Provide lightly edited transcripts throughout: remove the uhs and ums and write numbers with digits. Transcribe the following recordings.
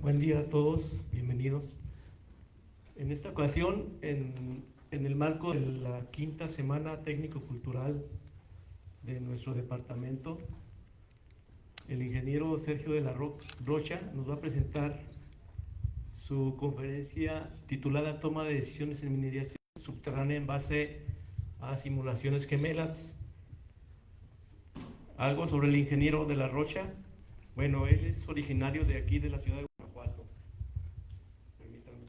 Buen día a todos, bienvenidos. En esta ocasión, en el marco de la quinta semana técnico-cultural de nuestro departamento, el ingeniero Sergio de la Rocha nos va a presentar su conferencia titulada Toma de decisiones en minería subterránea en base a simulaciones gemelas. Algo sobre el ingeniero de la Rocha. Bueno, él es originario de aquí, de la ciudad de Guanajuato. Permítanme.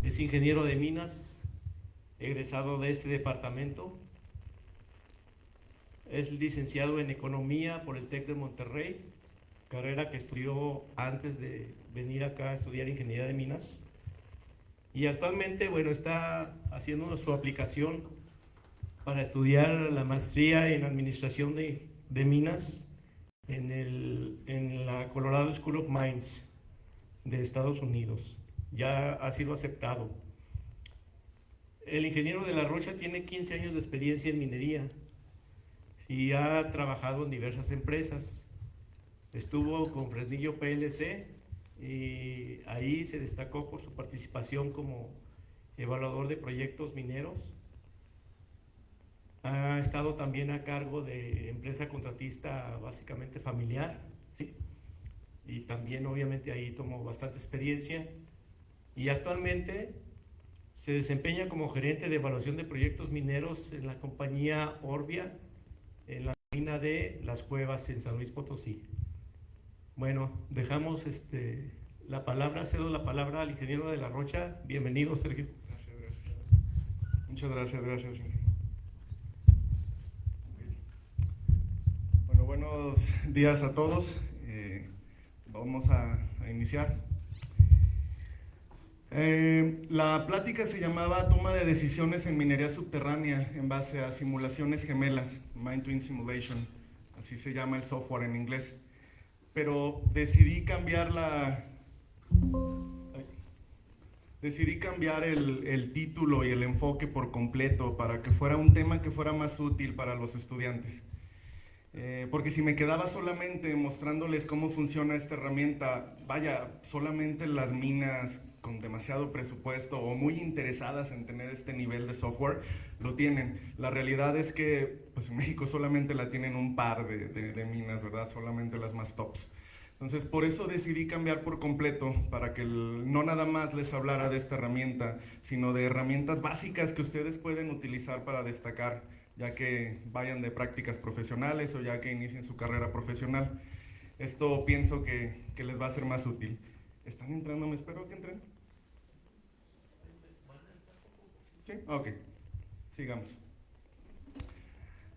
Es ingeniero de minas, egresado de este departamento. Es licenciado en Economía por el TEC de Monterrey, carrera que estudió antes de venir acá a estudiar Ingeniería de Minas. Y actualmente, bueno, está haciendo su aplicación para estudiar la maestría en Administración de Minas en la Colorado School of Mines de Estados Unidos. Ya ha sido aceptado. El ingeniero de la Rocha tiene 15 años de experiencia en minería y ha trabajado en diversas empresas. Estuvo con Fresnillo PLC y ahí se destacó por su participación como evaluador de proyectos mineros. Ha estado también a cargo de empresa contratista básicamente familiar, ¿sí? Y también obviamente ahí tomó bastante experiencia y actualmente se desempeña como gerente de evaluación de proyectos mineros en la compañía Orbia, en la mina de Las Cuevas en San Luis Potosí. Bueno, dejamos la palabra, cedo la palabra al ingeniero de la Rocha. Bienvenido, Sergio. Gracias. Muchas gracias, ingeniero. Bueno, buenos días a todos. Vamos a iniciar. La plática se llamaba Toma de decisiones en minería subterránea en base a simulaciones gemelas, Mine Twin Simulation, así se llama el software en inglés. Pero decidí cambiar el título y el enfoque por completo para que fuera un tema que fuera más útil para los estudiantes. Porque si me quedaba solamente mostrándoles cómo funciona esta herramienta, vaya, solamente las minas con demasiado presupuesto o muy interesadas en tener este nivel de software lo tienen. La realidad es que pues en México solamente la tienen un par de minas, ¿verdad? Solamente las más tops. Entonces, por eso decidí cambiar por completo, para que no nada más les hablara de esta herramienta, sino de herramientas básicas que ustedes pueden utilizar para destacar, ya que vayan de prácticas profesionales o ya que inicien su carrera profesional. Esto pienso que les va a ser más útil. ¿Están entrando? ¿Me espero que entren? ¿Sí? Ok, sigamos.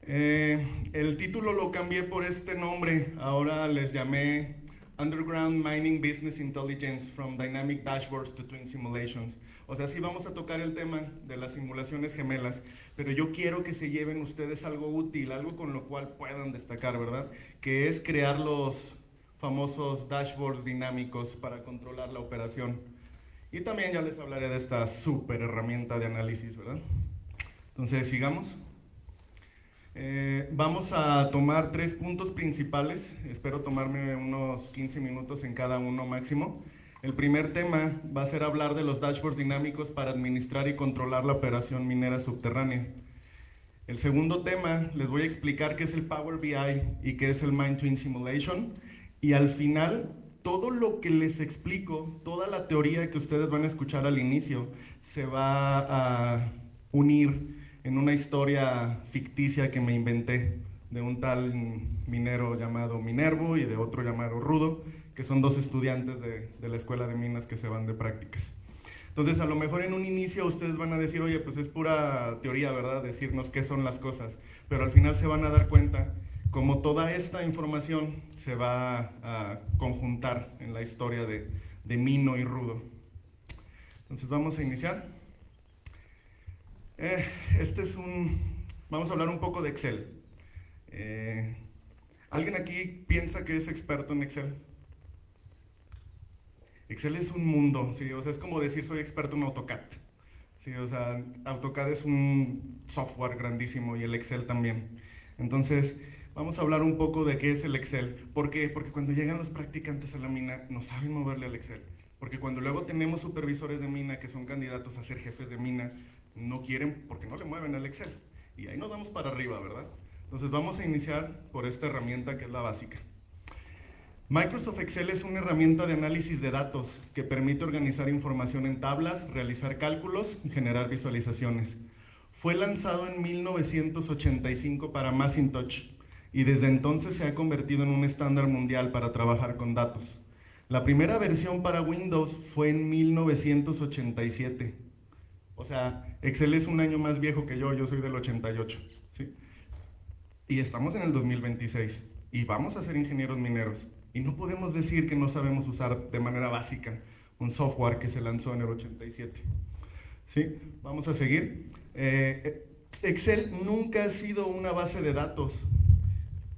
El título lo cambié por este nombre, ahora les llamé Underground Mining Business Intelligence from Dynamic Dashboards to Twin Simulations. O sea, sí vamos a tocar el tema de las simulaciones gemelas, pero yo quiero que se lleven ustedes algo útil, algo con lo cual puedan destacar, ¿verdad? Que es crear los famosos dashboards dinámicos para controlar la operación. Y también ya les hablaré de esta súper herramienta de análisis, ¿verdad? Entonces, sigamos. Vamos a tomar 3 puntos principales, espero tomarme unos 15 minutos en cada uno máximo. El primer tema va a ser hablar de los dashboards dinámicos para administrar y controlar la operación minera subterránea. El segundo tema, les voy a explicar qué es el Power BI y qué es el Mine Twin Simulation. Y al final, todo lo que les explico, toda la teoría que ustedes van a escuchar al inicio, se va a unir en una historia ficticia que me inventé de un tal minero llamado Minervo y de otro llamado Rudo, que son dos estudiantes de la escuela de minas que se van de prácticas. Entonces, a lo mejor en un inicio ustedes van a decir, oye, pues es pura teoría, ¿verdad? Decirnos qué son las cosas, pero al final se van a dar cuenta cómo toda esta información se va a conjuntar en la historia de Mino y Rudo. Entonces, vamos a iniciar. Vamos a hablar un poco de Excel. ¿Alguien aquí piensa que es experto en Excel? Excel es un mundo, ¿sí? O sea, es como decir soy experto en AutoCAD. Sí, o sea, AutoCAD es un software grandísimo y el Excel también. Entonces, vamos a hablar un poco de qué es el Excel. ¿Por qué? Porque cuando llegan los practicantes a la mina no saben moverle al Excel. Porque cuando luego tenemos supervisores de mina que son candidatos a ser jefes de mina, no quieren porque no le mueven al Excel. Y ahí nos vamos para arriba, ¿verdad? Entonces vamos a iniciar por esta herramienta que es la básica. Microsoft Excel es una herramienta de análisis de datos que permite organizar información en tablas, realizar cálculos y generar visualizaciones. Fue lanzado en 1985 para Macintosh y desde entonces se ha convertido en un estándar mundial para trabajar con datos. La primera versión para Windows fue en 1987. O sea, Excel es un año más viejo que yo soy del 88. ¿Sí? Y estamos en el 2026 y vamos a ser ingenieros mineros. Y no podemos decir que no sabemos usar de manera básica un software que se lanzó en el 87. ¿Sí? Vamos a seguir. Excel nunca ha sido una base de datos.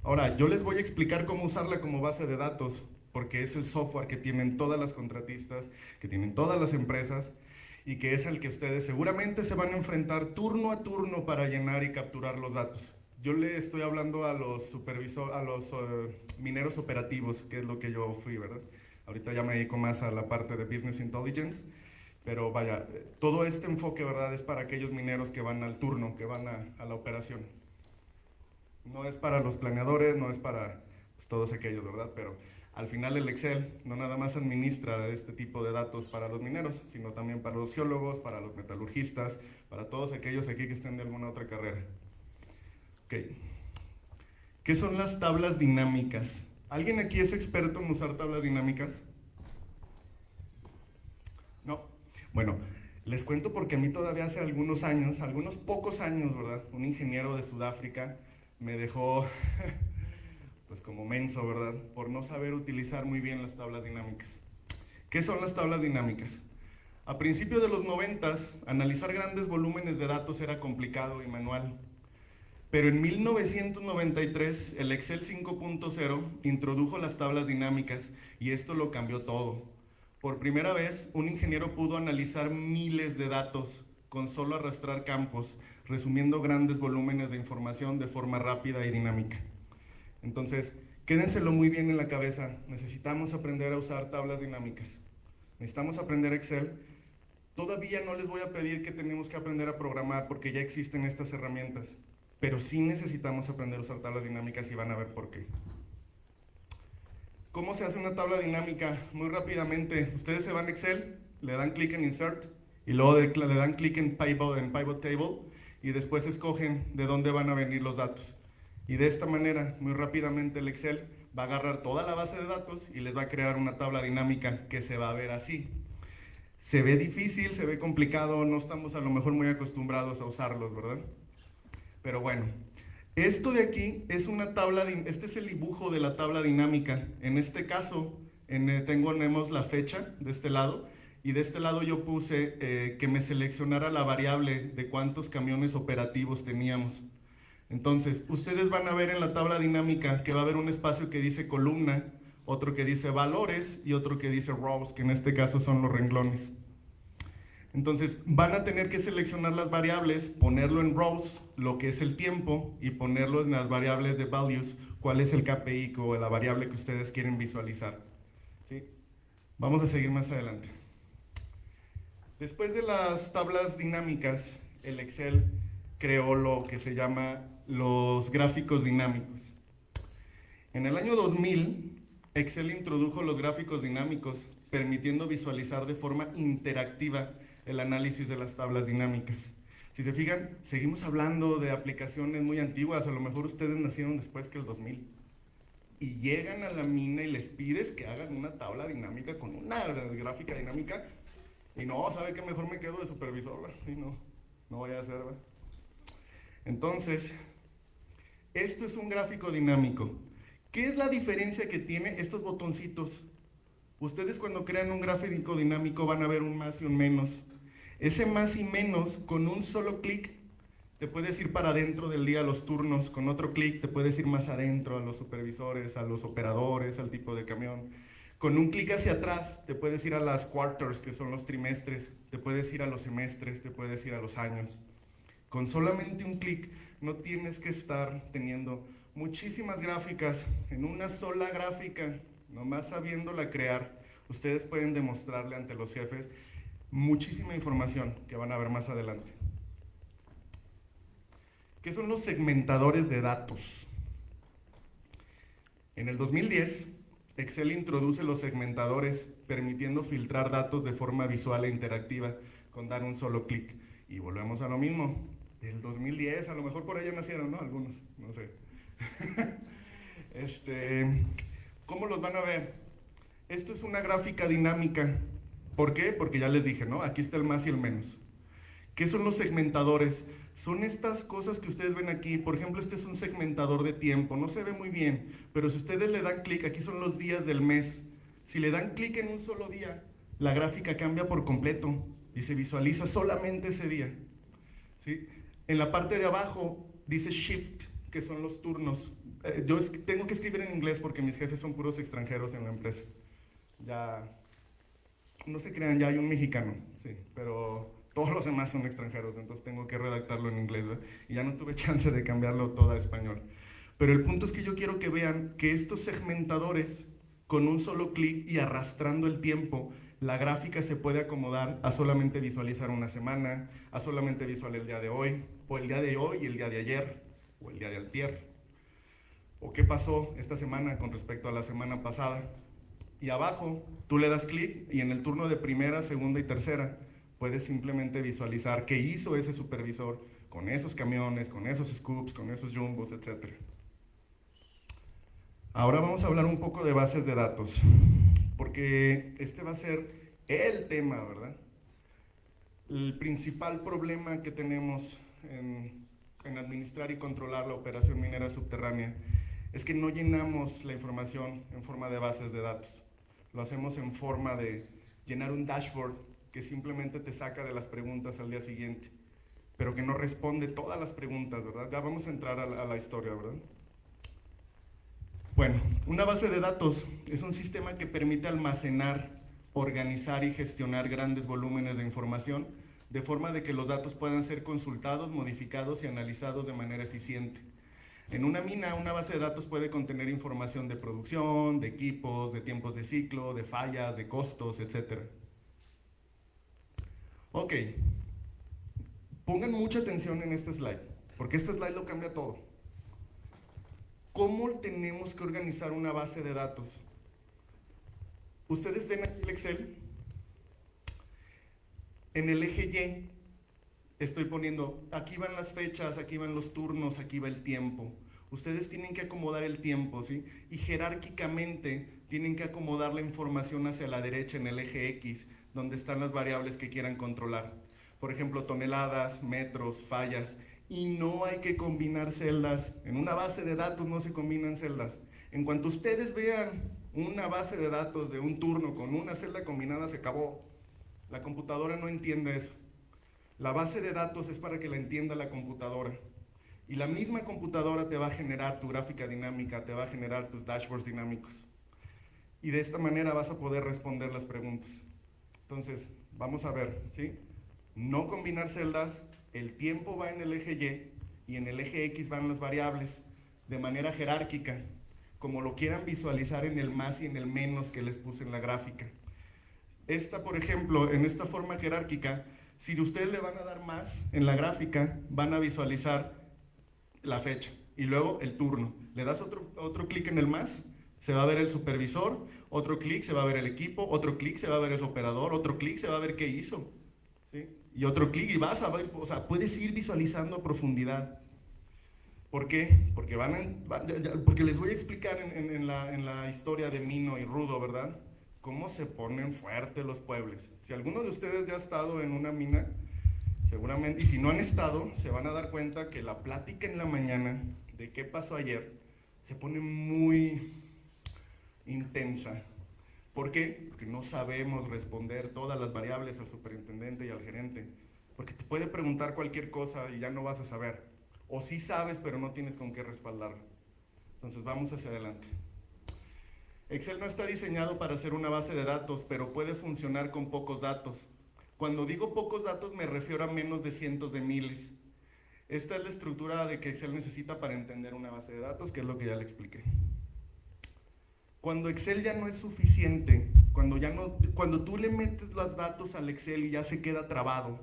Ahora, yo les voy a explicar cómo usarla como base de datos, porque es el software que tienen todas las contratistas, que tienen todas las empresas, y que es al que ustedes seguramente se van a enfrentar turno a turno para llenar y capturar los datos. Yo le estoy hablando a los mineros operativos, que es lo que yo fui, ¿verdad? Ahorita ya me dedico más a la parte de Business Intelligence, pero vaya, todo este enfoque, ¿verdad? Es para aquellos mineros que van al turno, que van a la operación. No es para los planeadores, no es para pues, todos aquellos, ¿verdad? Pero al final el Excel no nada más administra este tipo de datos para los mineros, sino también para los geólogos, para los metalurgistas, para todos aquellos aquí que estén de alguna otra carrera. Okay. ¿Qué son las tablas dinámicas? ¿Alguien aquí es experto en usar tablas dinámicas? No. Bueno, les cuento porque a mí todavía hace algunos años, algunos pocos años, ¿verdad? Un ingeniero de Sudáfrica me dejó pues como menso, ¿verdad? Por no saber utilizar muy bien las tablas dinámicas. ¿Qué son las tablas dinámicas? A principios de los 90, analizar grandes volúmenes de datos era complicado y manual. Pero en 1993, el Excel 5.0 introdujo las tablas dinámicas y esto lo cambió todo. Por primera vez, un ingeniero pudo analizar miles de datos con solo arrastrar campos, resumiendo grandes volúmenes de información de forma rápida y dinámica. Entonces, quédenselo muy bien en la cabeza. Necesitamos aprender a usar tablas dinámicas. Necesitamos aprender Excel. Todavía no les voy a pedir que tenemos que aprender a programar porque ya existen estas herramientas. Pero sí necesitamos aprender a usar tablas dinámicas y van a ver por qué. ¿Cómo se hace una tabla dinámica? Muy rápidamente, ustedes se van a Excel, le dan clic en Insert y luego le dan clic en Pivot Table y después escogen de dónde van a venir los datos. Y de esta manera, muy rápidamente el Excel va a agarrar toda la base de datos y les va a crear una tabla dinámica que se va a ver así. Se ve difícil, se ve complicado, no estamos a lo mejor muy acostumbrados a usarlos, ¿verdad? Pero bueno, esto de aquí es una tabla, este es el dibujo de la tabla dinámica. En este caso, tenemos la fecha de este lado y de este lado yo puse que me seleccionara la variable de cuántos camiones operativos teníamos. Entonces, ustedes van a ver en la tabla dinámica que va a haber un espacio que dice columna, otro que dice valores y otro que dice rows, que en este caso son los renglones. Entonces, van a tener que seleccionar las variables, ponerlo en rows, lo que es el tiempo, y ponerlo en las variables de values, cuál es el KPI o la variable que ustedes quieren visualizar. ¿Sí? Vamos a seguir más adelante. Después de las tablas dinámicas, el Excel creó lo que se llama los gráficos dinámicos. En el año 2000, Excel introdujo los gráficos dinámicos, permitiendo visualizar de forma interactiva el análisis de las tablas dinámicas. Si se fijan, seguimos hablando de aplicaciones muy antiguas, a lo mejor ustedes nacieron después que el 2000. Y llegan a la mina y les pides que hagan una tabla dinámica con una gráfica dinámica, y no, ¿sabe qué? Mejor me quedo de supervisor, ¿verdad? Y no voy a hacer, ¿verdad? Entonces, esto es un gráfico dinámico. ¿Qué es la diferencia que tiene estos botoncitos? Ustedes cuando crean un gráfico dinámico van a ver un más y un menos. Ese más y menos, con un solo clic, te puedes ir para adentro del día a los turnos. Con otro clic te puedes ir más adentro a los supervisores, a los operadores, al tipo de camión. Con un clic hacia atrás te puedes ir a las quarters, que son los trimestres. Te puedes ir a los semestres, te puedes ir a los años. Con solamente un clic no tienes que estar teniendo muchísimas gráficas en una sola gráfica, nomás sabiéndola crear, ustedes pueden demostrarle ante los jefes muchísima información que van a ver más adelante. ¿Qué son los segmentadores de datos? En el 2010, Excel introduce los segmentadores, permitiendo filtrar datos de forma visual e interactiva con dar un solo clic. Y volvemos a lo mismo, del 2010, a lo mejor por allá nacieron, ¿no? Algunos, no sé. ¿Cómo los van a ver? Esto es una gráfica dinámica. ¿Por qué? Porque ya les dije, ¿no? Aquí está el más y el menos. ¿Qué son los segmentadores? Son estas cosas que ustedes ven aquí. Por ejemplo, este es un segmentador de tiempo. No se ve muy bien, pero si ustedes le dan clic, aquí son los días del mes. Si le dan clic en un solo día, la gráfica cambia por completo y se visualiza solamente ese día. ¿Sí? En la parte de abajo dice shift, que son los turnos. Yo tengo que escribir en inglés porque mis jefes son puros extranjeros en la empresa. Ya, no se crean, ya hay un mexicano, sí, pero todos los demás son extranjeros, entonces tengo que redactarlo en inglés, ¿verdad? Y ya no tuve chance de cambiarlo todo a español. Pero el punto es que yo quiero que vean que estos segmentadores, con un solo clic y arrastrando el tiempo, la gráfica se puede acomodar a solamente visualizar una semana, a solamente visualizar el día de hoy, o el día de hoy y el día de ayer, o el día de antier. O qué pasó esta semana con respecto a la semana pasada. Y abajo, tú le das clic y en el turno de primera, segunda y tercera, puedes simplemente visualizar qué hizo ese supervisor con esos camiones, con esos scoops, con esos jumbos, etc. Ahora vamos a hablar un poco de bases de datos, porque este va a ser el tema, ¿verdad? El principal problema que tenemos en administrar y controlar la operación minera subterránea es que no llenamos la información en forma de bases de datos. Lo hacemos en forma de llenar un dashboard que simplemente te saca de las preguntas al día siguiente, pero que no responde todas las preguntas, ¿verdad? Ya vamos a entrar a la historia, ¿verdad? Bueno, una base de datos es un sistema que permite almacenar, organizar y gestionar grandes volúmenes de información de forma de que los datos puedan ser consultados, modificados y analizados de manera eficiente. En una mina, una base de datos puede contener información de producción, de equipos, de tiempos de ciclo, de fallas, de costos, etc. Ok, pongan mucha atención en este slide, porque este slide lo cambia todo. ¿Cómo tenemos que organizar una base de datos? Ustedes ven aquí el Excel. En el eje Y estoy poniendo, aquí van las fechas, aquí van los turnos, aquí va el tiempo. Ustedes tienen que acomodar el tiempo, ¿sí? Y jerárquicamente tienen que acomodar la información hacia la derecha en el eje X, donde están las variables que quieran controlar. Por ejemplo, toneladas, metros, fallas. Y no hay que combinar celdas. En una base de datos no se combinan celdas. En cuanto ustedes vean una base de datos de un turno con una celda combinada, se acabó. La computadora no entiende eso. La base de datos es para que la entienda la computadora. Y la misma computadora te va a generar tu gráfica dinámica, te va a generar tus dashboards dinámicos. Y de esta manera vas a poder responder las preguntas. Entonces, vamos a ver, ¿sí? No combinar celdas, el tiempo va en el eje Y en el eje X van las variables, de manera jerárquica, como lo quieran visualizar en el más y en el menos que les puse en la gráfica. Esta, por ejemplo, en esta forma jerárquica, si ustedes le van a dar más en la gráfica, van a visualizar la fecha y luego el turno. Le das otro clic en el más, se va a ver el supervisor, otro clic se va a ver el equipo, otro clic se va a ver el operador, otro clic se va a ver qué hizo, ¿sí? Y otro clic y vas a ver, o sea, puedes ir visualizando a profundidad. ¿Por qué? Porque, porque les voy a explicar en la historia de Mino y Rudo, ¿verdad? Cómo se ponen fuertes los pueblos. Si alguno de ustedes ya ha estado en una mina, seguramente, y si no han estado, se van a dar cuenta que la plática en la mañana de qué pasó ayer se pone muy intensa. ¿Por qué? Porque no sabemos responder todas las variables al superintendente y al gerente. Porque te puede preguntar cualquier cosa y ya no vas a saber. O sí sabes, pero no tienes con qué respaldarlo. Entonces vamos hacia adelante. Excel no está diseñado para ser una base de datos, pero puede funcionar con pocos datos. Cuando digo pocos datos me refiero a menos de cientos de miles. Esta es la estructura de que Excel necesita para entender una base de datos, que es lo que ya le expliqué. Cuando Excel ya no es suficiente, cuando tú le metes los datos al Excel y ya se queda trabado,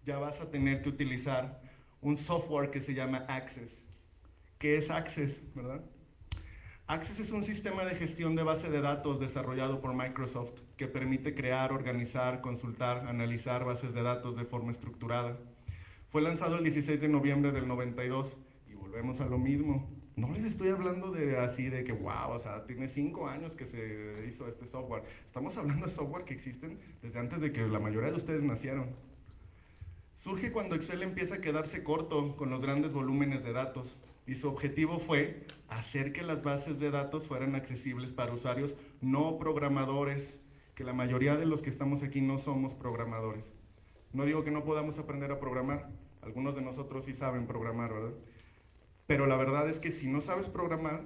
ya vas a tener que utilizar un software que se llama Access. ¿Qué es Access, verdad? Access es un sistema de gestión de base de datos desarrollado por Microsoft que permite crear, organizar, consultar, analizar bases de datos de forma estructurada. Fue lanzado el 16 de noviembre del 92 y volvemos a lo mismo. No les estoy hablando de así de que wow, o sea, tiene 5 años que se hizo este software. Estamos hablando de software que existen desde antes de que la mayoría de ustedes nacieron. Surge cuando Excel empieza a quedarse corto con los grandes volúmenes de datos y su objetivo fue hacer que las bases de datos fueran accesibles para usuarios no programadores, que la mayoría de los que estamos aquí no somos programadores. No digo que no podamos aprender a programar, algunos de nosotros sí saben programar, ¿verdad? Pero la verdad es que si no sabes programar,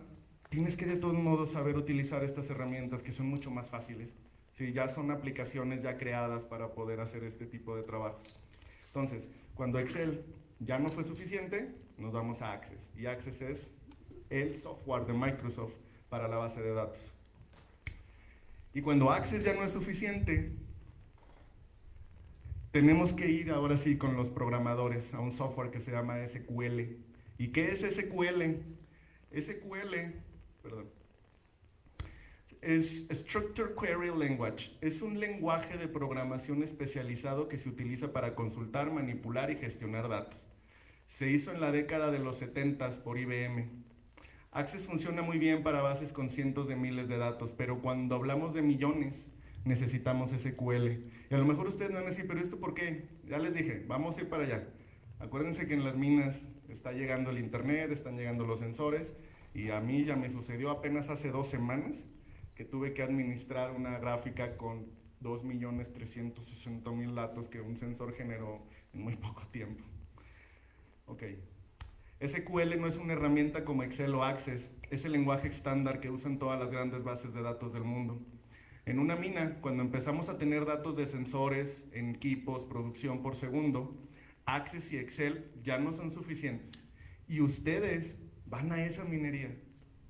tienes que de todos modos saber utilizar estas herramientas que son mucho más fáciles. Sí, ya son aplicaciones ya creadas para poder hacer este tipo de trabajos. Entonces, cuando Excel ya no fue suficiente, nos vamos a Access. Y Access es el software de Microsoft para la base de datos. Y cuando Access ya no es suficiente, tenemos que ir ahora sí con los programadores a un software que se llama SQL. ¿Y qué es SQL? SQL, perdón, es Structured Query Language. Es un lenguaje de programación especializado que se utiliza para consultar, manipular y gestionar datos. Se hizo en la década de los 70 por IBM. Access funciona muy bien para bases con cientos de miles de datos, pero cuando hablamos de millones, necesitamos SQL. Y a lo mejor ustedes van a decir, pero ¿esto por qué? Ya les dije, vamos a ir para allá. Acuérdense que en las minas está llegando el internet, están llegando los sensores, y a mí ya me sucedió apenas hace 2 semanas que tuve que administrar una gráfica con 2.360.000 datos que un sensor generó en muy poco tiempo. Ok. SQL no es una herramienta como Excel o Access, es el lenguaje estándar que usan todas las grandes bases de datos del mundo. En una mina, cuando empezamos a tener datos de sensores, en equipos, producción por segundo, Access y Excel ya no son suficientes. Y ustedes van a esa minería.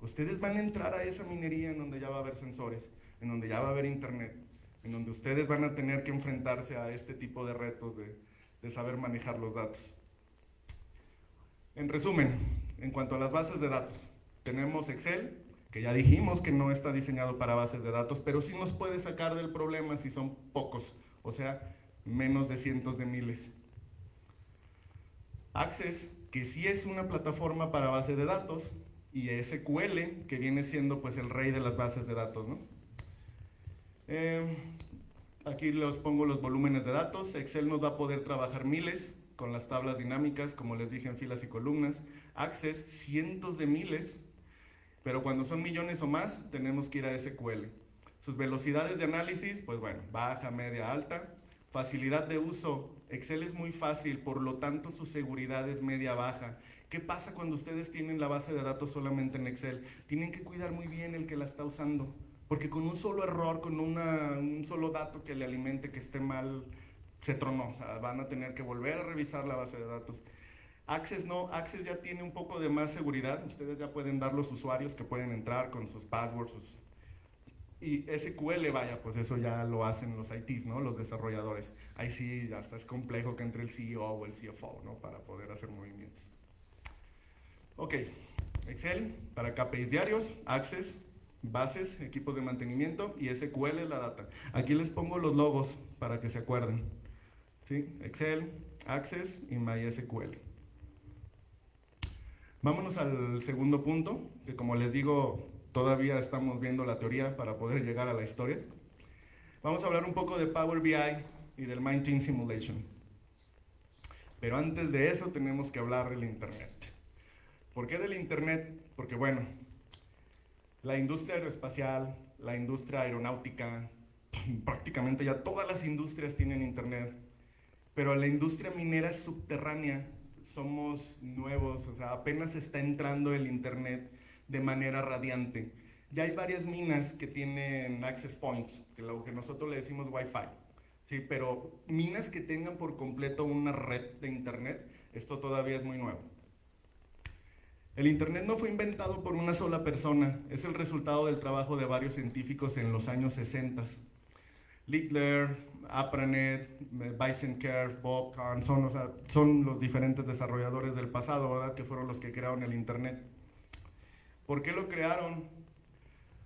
Ustedes van a entrar a esa minería en donde ya va a haber sensores, en donde ya va a haber internet, en donde ustedes van a tener que enfrentarse a este tipo de retos de saber manejar los datos. En resumen, en cuanto a las bases de datos, tenemos Excel, que ya dijimos que no está diseñado para bases de datos, pero sí nos puede sacar del problema si son pocos, o sea, menos de cientos de miles. Access, que sí es una plataforma para bases de datos, y SQL, que viene siendo pues el rey de las bases de datos, ¿no? Aquí les pongo los volúmenes de datos. Excel nos va a poder trabajar miles con las tablas dinámicas, como les dije, en filas y columnas. Access, cientos de miles, pero cuando son millones o más, tenemos que ir a SQL. Sus velocidades de análisis, pues bueno, baja, media, alta. Facilidad de uso, Excel es muy fácil, por lo tanto su seguridad es media, baja. ¿Qué pasa cuando ustedes tienen la base de datos solamente en Excel? Tienen que cuidar muy bien el que la está usando, porque con un solo error, con un solo dato que le alimente que esté mal, se tronó. O sea, van a tener que volver a revisar la base de datos. Access no, Access ya tiene un poco de más seguridad. Ustedes ya pueden dar los usuarios que pueden entrar con sus passwords, y SQL, vaya, pues eso ya lo hacen los ITs, ¿no? Los desarrolladores. Ahí sí, hasta es complejo que entre el CEO o el CFO, ¿no? Para poder hacer movimientos. Ok, Excel para KPIs diarios, Access, bases, equipos de mantenimiento, y SQL la data. Aquí les pongo los logos para que se acuerden. ¿Sí? Excel, Access y MySQL. Vámonos al segundo punto, que como les digo, todavía estamos viendo la teoría para poder llegar a la historia. Vamos a hablar un poco de Power BI y del Mind Team Simulation. Pero antes de eso tenemos que hablar del Internet. ¿Por qué del Internet? Porque bueno, la industria aeroespacial, la industria aeronáutica, prácticamente ya todas las industrias tienen Internet. Pero la industria minera subterránea somos nuevos, o sea, apenas está entrando el Internet de manera radiante. Ya hay varias minas que tienen access points, que lo que nosotros le decimos Wi-Fi, ¿sí? Pero minas que tengan por completo una red de Internet, Esto todavía es muy nuevo. El Internet no fue inventado por una sola persona, es el resultado del trabajo de varios científicos en los años 60. Littler, Apranet, Weissenkerr, Bob Kahn, son los diferentes desarrolladores del pasado, ¿verdad? Que fueron los que crearon el Internet. ¿Por qué lo crearon?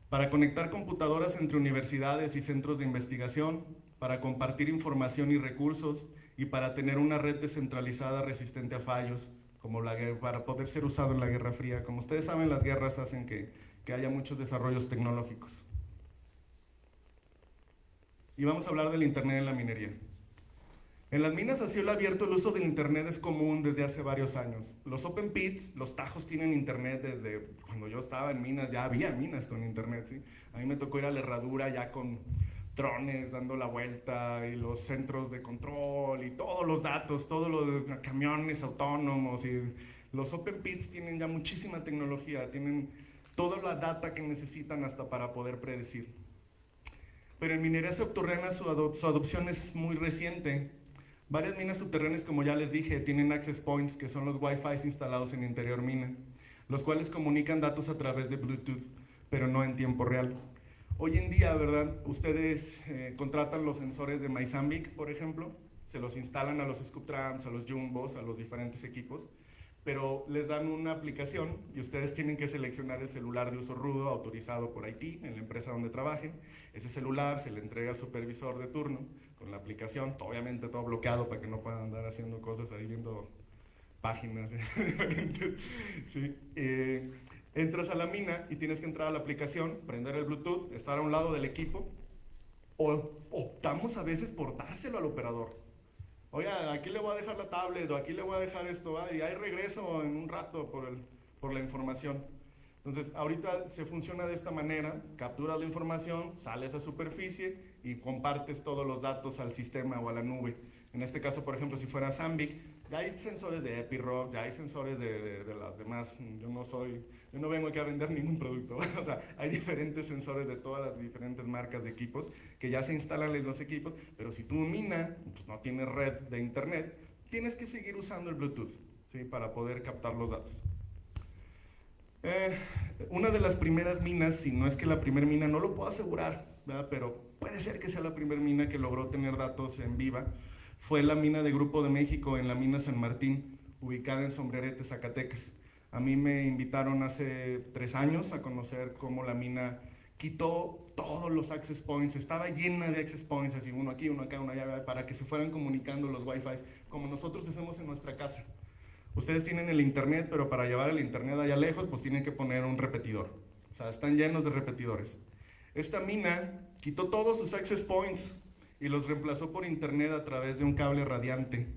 Para conectar computadoras entre universidades y centros de investigación, para compartir información y recursos, y para tener una red descentralizada resistente a fallos, para poder ser usado en la Guerra Fría. Como ustedes saben, las guerras hacen que haya muchos desarrollos tecnológicos. Y vamos a hablar del Internet en la minería. En las minas a cielo abierto el uso del Internet es común desde hace varios años. Los open pits, los tajos tienen Internet desde cuando yo estaba en minas, ya había minas con Internet, ¿sí? A mí me tocó ir a la herradura ya con drones dando la vuelta y los centros de control y todos los datos, todos los camiones autónomos y los open pits tienen ya muchísima tecnología, tienen toda la data que necesitan hasta para poder predecir. Pero en minería subterránea su adopción es muy reciente. Varias minas subterráneas, como ya les dije, tienen access points, que son los Wi-Fi instalados en interior mina, los cuales comunican datos a través de Bluetooth, pero no en tiempo real. Hoy en día, ¿verdad? Ustedes contratan los sensores de Mozambique, por ejemplo, se los instalan a los scoop trams, a los jumbos, a los diferentes equipos, pero les dan una aplicación y ustedes tienen que seleccionar el celular de uso rudo autorizado por IT en la empresa donde trabajen. Ese celular se le entrega al supervisor de turno con la aplicación, obviamente todo bloqueado para que no puedan andar haciendo cosas ahí viendo páginas. ¿Sí? Entras a la mina y tienes que entrar a la aplicación, prender el Bluetooth, estar a un lado del equipo, o optamos a veces por dárselo al operador. Oye, aquí le voy a dejar la tablet, o aquí le voy a dejar esto, y ahí regreso en un rato por la información. Entonces, ahorita se funciona de esta manera, capturas la información, sales a superficie y compartes todos los datos al sistema o a la nube. En este caso, por ejemplo, si fuera Sandvik, ya hay sensores de Epiroc, ya hay sensores de las demás, yo no vengo aquí a vender ningún producto, o sea, hay diferentes sensores de todas las diferentes marcas de equipos que ya se instalan en los equipos, pero si tu mina pues, no tienes red de internet, tienes que seguir usando el Bluetooth, ¿sí? Para poder captar los datos. Una de las primeras minas, si no es que la primera mina, no lo puedo asegurar, ¿verdad? Pero puede ser que sea la primera mina que logró tener datos en viva, fue la mina de Grupo de México en la mina San Martín, ubicada en Sombrerete, Zacatecas. A mí me invitaron hace 3 años a conocer cómo la mina quitó todos los access points, estaba llena de access points, así uno aquí, uno acá, uno allá, para que se fueran comunicando los Wi-Fi, como nosotros hacemos en nuestra casa. Ustedes tienen el internet, pero para llevar el internet allá lejos, pues tienen que poner un repetidor. O sea, están llenos de repetidores. Esta mina quitó todos sus access points y los reemplazó por internet a través de un cable radiante.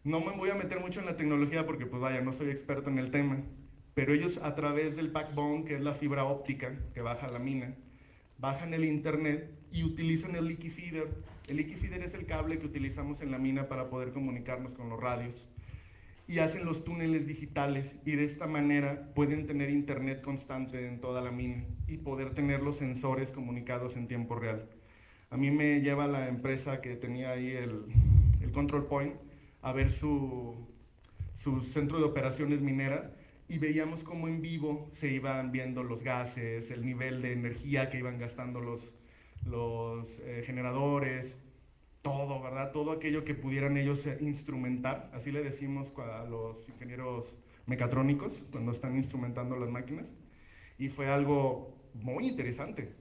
No me voy a meter mucho en la tecnología porque, pues vaya, no soy experto en el tema, pero ellos a través del backbone, que es la fibra óptica que baja la mina, bajan el internet y utilizan el leaky feeder. El leaky feeder es el cable que utilizamos en la mina para poder comunicarnos con los radios. Y hacen los túneles digitales y de esta manera pueden tener internet constante en toda la mina y poder tener los sensores comunicados en tiempo real. A mí me lleva la empresa que tenía ahí el Control Point a ver su centro de operaciones mineras y veíamos cómo en vivo se iban viendo los gases, el nivel de energía que iban gastando los generadores, todo, ¿verdad? Todo aquello que pudieran ellos instrumentar, así le decimos a los ingenieros mecatrónicos cuando están instrumentando las máquinas, y fue algo muy interesante.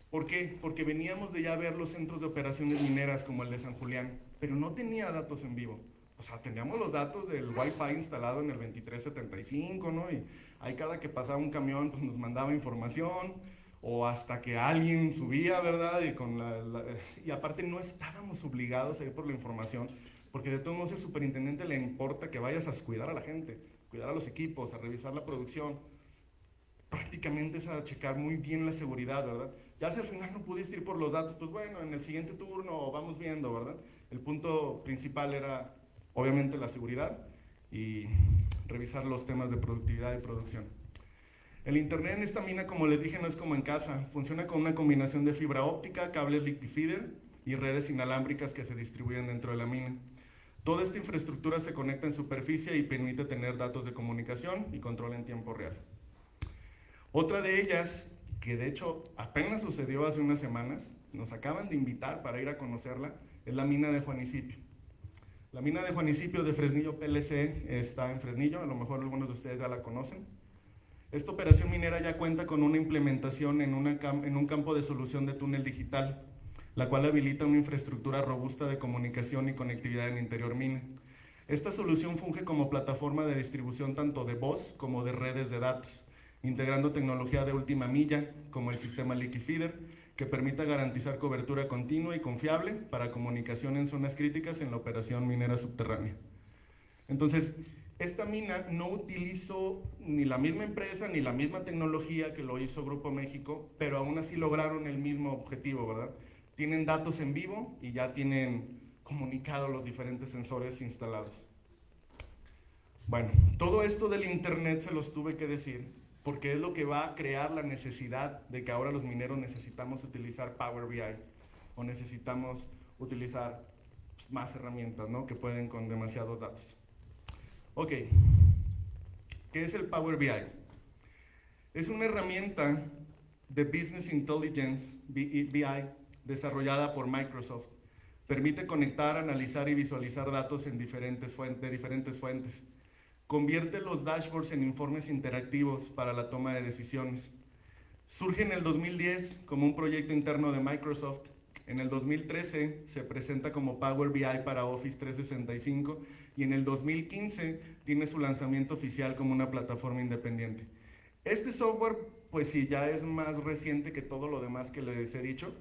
¿Por qué? Porque veníamos de ya ver los centros de operaciones mineras como el de San Julián, pero no tenía datos en vivo. O sea, teníamos los datos del Wi-Fi instalado en el 2375, ¿no? Y ahí cada que pasaba un camión, pues nos mandaba información, o hasta que alguien subía, ¿verdad? Y aparte no estábamos obligados a ir por la información, porque de todos modos el superintendente le importa que vayas a cuidar a la gente, cuidar a los equipos, a revisar la producción. Prácticamente es a checar muy bien la seguridad, ¿verdad? Ya si al final no pudiste ir por los datos, pues bueno, en el siguiente turno vamos viendo, ¿verdad? El punto principal era, obviamente, la seguridad y revisar los temas de productividad y producción. El internet en esta mina, como les dije, no es como en casa. Funciona con una combinación de fibra óptica, cables leaky feeder y redes inalámbricas que se distribuyen dentro de la mina. Toda esta infraestructura se conecta en superficie y permite tener datos de comunicación y control en tiempo real. Otra de ellas, que de hecho apenas sucedió hace unas semanas, nos acaban de invitar para ir a conocerla, es la mina de Juanicipio. La mina de Juanicipio de Fresnillo PLC está en Fresnillo, a lo mejor algunos de ustedes ya la conocen. Esta operación minera ya cuenta con una implementación en un campo de solución de túnel digital, la cual habilita una infraestructura robusta de comunicación y conectividad en interior mina. Esta solución funge como plataforma de distribución tanto de voz como de redes de datos, integrando tecnología de última milla, como el sistema Liquifeeder, que permita garantizar cobertura continua y confiable para comunicación en zonas críticas en la operación minera subterránea. Entonces, esta mina no utilizó ni la misma empresa ni la misma tecnología que lo hizo Grupo México, pero aún así lograron el mismo objetivo, ¿verdad? Tienen datos en vivo y ya tienen comunicados los diferentes sensores instalados. Bueno, todo esto del internet se los tuve que decir porque es lo que va a crear la necesidad de que ahora los mineros necesitamos utilizar Power BI o necesitamos utilizar más herramientas, ¿no? Que pueden con demasiados datos. Ok, ¿qué es el Power BI? Es una herramienta de Business Intelligence, BI, desarrollada por Microsoft. Permite conectar, analizar y visualizar datos de diferentes fuentes. Convierte los dashboards en informes interactivos para la toma de decisiones. Surge en el 2010 como un proyecto interno de Microsoft. En el 2013 se presenta como Power BI para Office 365 y en el 2015 tiene su lanzamiento oficial como una plataforma independiente. Este software, pues sí, ya es más reciente que todo lo demás que les he dicho,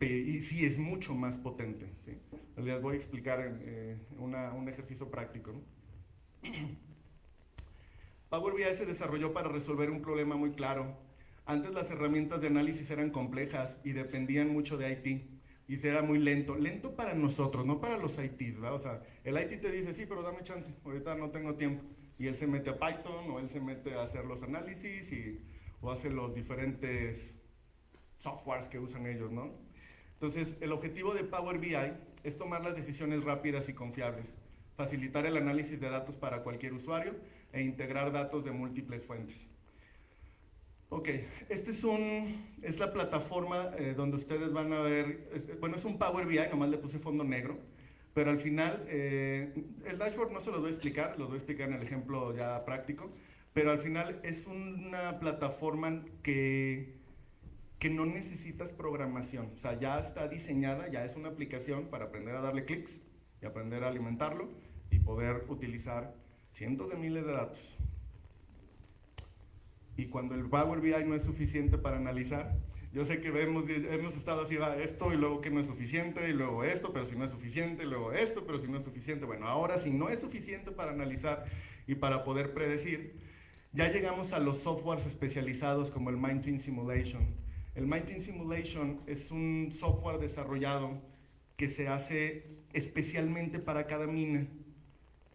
y sí es mucho más potente, ¿sí? Les voy a explicar un ejercicio práctico, ¿no? Power BI se desarrolló para resolver un problema muy claro. Antes las herramientas de análisis eran complejas y dependían mucho de IT. Y era muy lento. Lento para nosotros, no para los ITs, ¿verdad? O sea, el IT te dice, sí, pero dame chance, ahorita no tengo tiempo. Y él se mete a Python o él se mete a hacer los análisis o hace los diferentes softwares que usan ellos, ¿no? Entonces, el objetivo de Power BI es tomar las decisiones rápidas y confiables, facilitar el análisis de datos para cualquier usuario e integrar datos de múltiples fuentes. Ok, es la plataforma donde ustedes van a ver, es un Power BI, nomás le puse fondo negro, pero al final, el dashboard no se los voy a explicar, los voy a explicar en el ejemplo ya práctico, pero al final es una plataforma que no necesitas programación, o sea, ya está diseñada, ya es una aplicación para aprender a darle clics y aprender a alimentarlo y poder utilizar cientos de miles de datos. Y cuando el Power BI no es suficiente para analizar, yo sé que hemos estado así, esto y luego que no es suficiente, y luego esto, pero si no es suficiente, y luego esto, pero si no es suficiente. Bueno, ahora si no es suficiente para analizar y para poder predecir, ya llegamos a los softwares especializados como el Mine Twin Simulation. El Mine Twin Simulation es un software desarrollado que se hace especialmente para cada mina.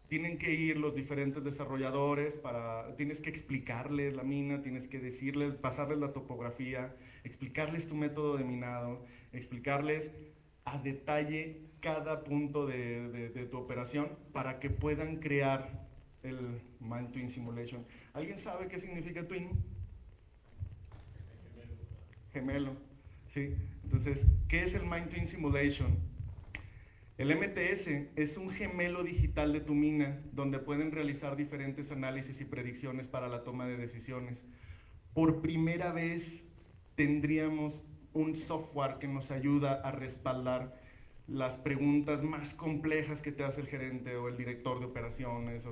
Tienen que ir los diferentes desarrolladores, tienes que explicarles la mina, tienes que decirles, pasarles la topografía, explicarles tu método de minado, explicarles a detalle cada punto de tu operación para que puedan crear el Mine Twin Simulation. ¿Alguien sabe qué significa twin? Gemelo, ¿sí? Entonces, ¿qué es el Mine Twin Simulation? El MTS es un gemelo digital de tu mina donde pueden realizar diferentes análisis y predicciones para la toma de decisiones. Por primera vez tendríamos un software que nos ayuda a respaldar las preguntas más complejas que te hace el gerente o el director de operaciones.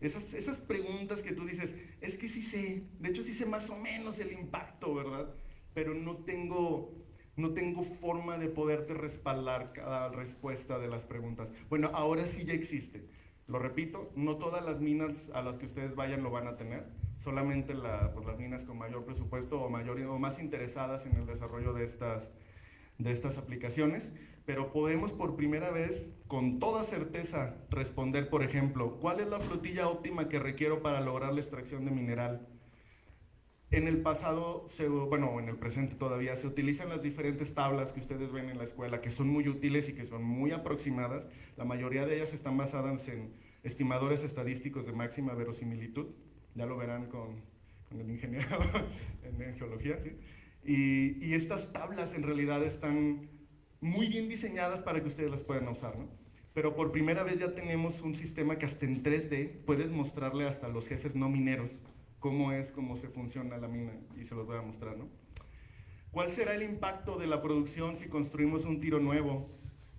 Esas preguntas que tú dices, es que sí sé, de hecho sí sé más o menos el impacto, ¿verdad? Pero no tengo forma de poderte respaldar cada respuesta de las preguntas. Bueno, ahora sí ya existe. Lo repito, no todas las minas a las que ustedes vayan lo van a tener, solamente las minas con mayor presupuesto o más interesadas en el desarrollo de estas aplicaciones, pero podemos por primera vez con toda certeza responder, por ejemplo, ¿cuál es la flotilla óptima que requiero para lograr la extracción de mineral? En el pasado, bueno, en el presente todavía, se utilizan las diferentes tablas que ustedes ven en la escuela, que son muy útiles y que son muy aproximadas. La mayoría de ellas están basadas en estimadores estadísticos de máxima verosimilitud. Ya lo verán con el ingeniero en geología, ¿sí? Y estas tablas en realidad están muy bien diseñadas para que ustedes las puedan usar, ¿no? Pero por primera vez ya tenemos un sistema que hasta en 3D puedes mostrarle hasta a los jefes no mineros cómo se funciona la mina, y se los voy a mostrar, ¿no? ¿Cuál será el impacto de la producción si construimos un tiro nuevo?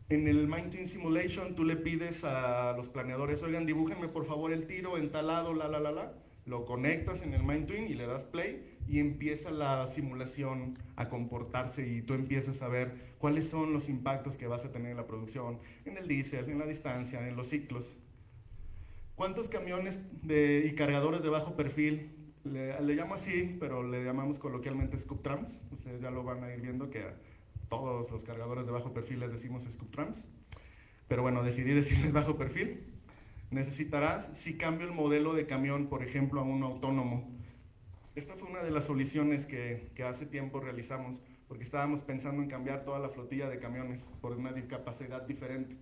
En el Mine Twin Simulation tú le pides a los planeadores, oigan, dibújenme por favor el tiro en tal lado, lo conectas en el Mine Twin y le das play y empieza la simulación a comportarse y tú empiezas a ver cuáles son los impactos que vas a tener en la producción, en el diésel, en la distancia, en los ciclos. ¿Cuántos camiones y cargadores de bajo perfil? Le llamo así, pero le llamamos coloquialmente scoop trams. Ustedes ya lo van a ir viendo que a todos los cargadores de bajo perfil les decimos scoop trams. Pero bueno, decidí decirles bajo perfil. Necesitarás, si cambio el modelo de camión, por ejemplo, a uno autónomo. Esta fue una de las soluciones que hace tiempo realizamos, porque estábamos pensando en cambiar toda la flotilla de camiones por una capacidad diferente.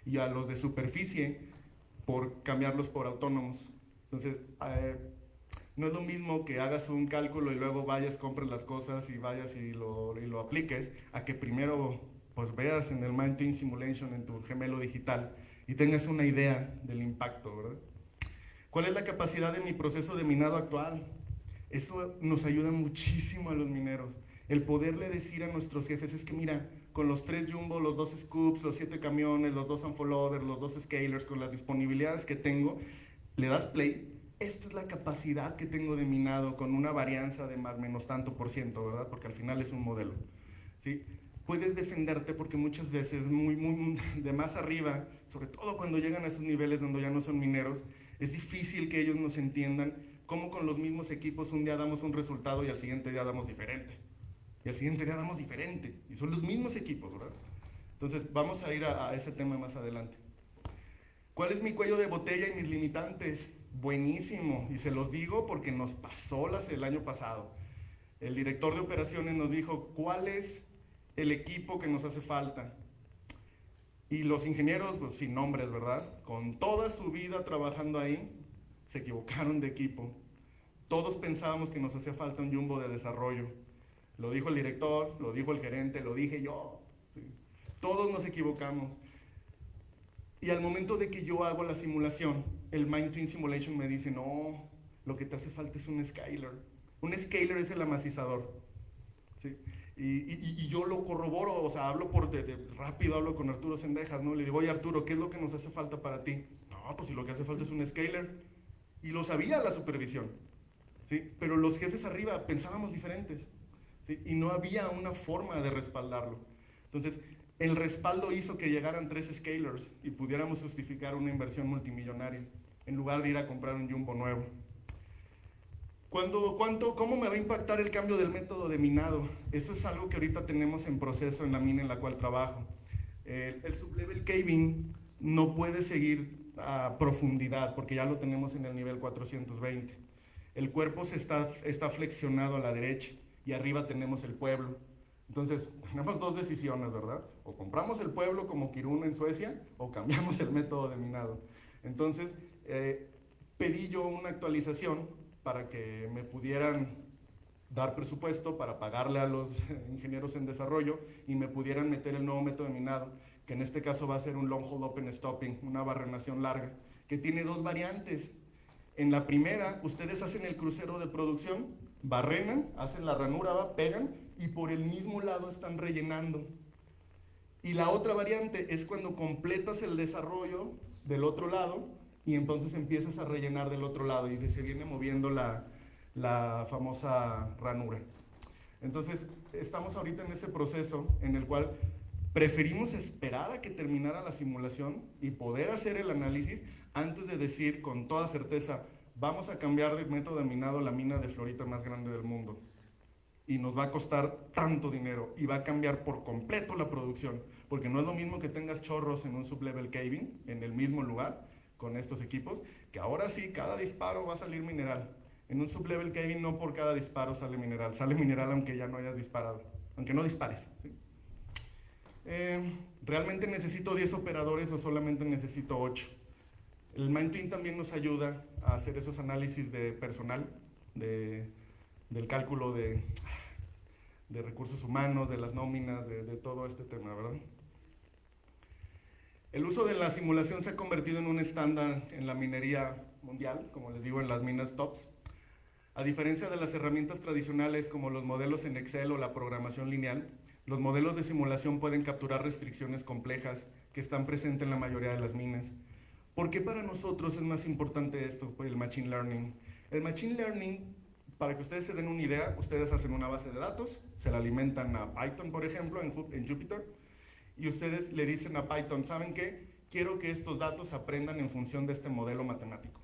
Y a los de superficie, por cambiarlos por autónomos. Entonces, no es lo mismo que hagas un cálculo y luego vayas, compres las cosas y vayas y lo apliques, a que primero pues veas en el Mine Twin Simulation, en tu gemelo digital, y tengas una idea del impacto, ¿verdad? ¿Cuál es la capacidad de mi proceso de minado actual? Eso nos ayuda muchísimo a los mineros. El poderle decir a nuestros jefes es que mira, con los 3 jumbo, los 2 scoops, los 7 camiones, los 2 unfolders, los 2 scalers, con las disponibilidades que tengo, le das play. Esta es la capacidad que tengo de minado con una varianza de más menos tanto por ciento, ¿verdad? Porque al final es un modelo, ¿sí? Puedes defenderte porque muchas veces muy de más arriba, sobre todo cuando llegan a esos niveles donde ya no son mineros, es difícil que ellos nos entiendan cómo con los mismos equipos un día damos un resultado y al siguiente día damos diferente. Y al siguiente día damos diferente. Y son los mismos equipos, ¿verdad? Entonces vamos a ir a ese tema más adelante. ¿Cuál es mi cuello de botella y mis limitantes? Buenísimo. Y se los digo porque nos pasó el año pasado. El director de operaciones nos dijo, ¿cuál es el equipo que nos hace falta? Y los ingenieros, pues sin nombres, ¿verdad? Con toda su vida trabajando ahí, se equivocaron de equipo. Todos pensábamos que nos hacía falta un jumbo de desarrollo. Lo dijo el director, lo dijo el gerente, lo dije yo. ¿Sí? Todos nos equivocamos. Y al momento de que yo hago la simulación, el Mine Twin Simulation me dice, no, lo que te hace falta es un scaler. Un scaler es el amacizador. ¿Sí? Y yo lo corroboro, o sea, hablo rápido, hablo con Arturo Sendejas, ¿no? Le digo, oye Arturo, ¿qué es lo que nos hace falta para ti? No, pues si lo que hace falta es un scaler. Y lo sabía la supervisión. ¿Sí? Pero los jefes arriba pensábamos diferentes. ¿Sí? Y no había una forma de respaldarlo. Entonces, el respaldo hizo que llegaran 3 scalers y pudiéramos justificar una inversión multimillonaria en lugar de ir a comprar un jumbo nuevo. ¿Cómo me va a impactar el cambio del método de minado? Eso es algo que ahorita tenemos en proceso en la mina en la cual trabajo. El sublevel caving no puede seguir a profundidad porque ya lo tenemos en el nivel 420. El cuerpo está flexionado a la derecha y arriba tenemos el pueblo. Entonces, tenemos 2 decisiones, ¿verdad? O compramos el pueblo como Kiruna en Suecia o cambiamos el método de minado. Entonces, pedí yo una actualización para que me pudieran dar presupuesto para pagarle a los ingenieros en desarrollo y me pudieran meter el nuevo método de minado, que en este caso va a ser un long hole open stopping, una barrenación larga, que tiene 2 variantes. En la primera, ustedes hacen el crucero de producción, barrenan, hacen la ranura, pegan y por el mismo lado están rellenando. Y la otra variante es cuando completas el desarrollo del otro lado y entonces empiezas a rellenar del otro lado y se viene moviendo la famosa ranura. Entonces, estamos ahorita en ese proceso en el cual preferimos esperar a que terminara la simulación y poder hacer el análisis antes de decir con toda certeza, vamos a cambiar de método de minado la mina de fluorita más grande del mundo. Y nos va a costar tanto dinero y va a cambiar por completo la producción, porque no es lo mismo que tengas chorros en un sublevel caving, en el mismo lugar, con estos equipos, que ahora sí, cada disparo va a salir mineral. En un sublevel caving no por cada disparo sale mineral aunque ya no hayas disparado, aunque no dispares. ¿Sí? ¿Realmente necesito 10 operadores o solamente necesito 8? El MindTwin también nos ayuda a hacer esos análisis de personal, del cálculo de recursos humanos, de las nóminas, de todo este tema, ¿verdad? El uso de la simulación se ha convertido en un estándar en la minería mundial, como les digo, en las minas tops. A diferencia de las herramientas tradicionales como los modelos en Excel o la programación lineal, los modelos de simulación pueden capturar restricciones complejas que están presentes en la mayoría de las minas. ¿Por qué para nosotros es más importante esto, el Machine Learning? El Machine Learning, para que ustedes se den una idea, ustedes hacen una base de datos, se la alimentan a Python, por ejemplo, en Jupyter, y ustedes le dicen a Python, ¿saben qué? Quiero que estos datos aprendan en función de este modelo matemático.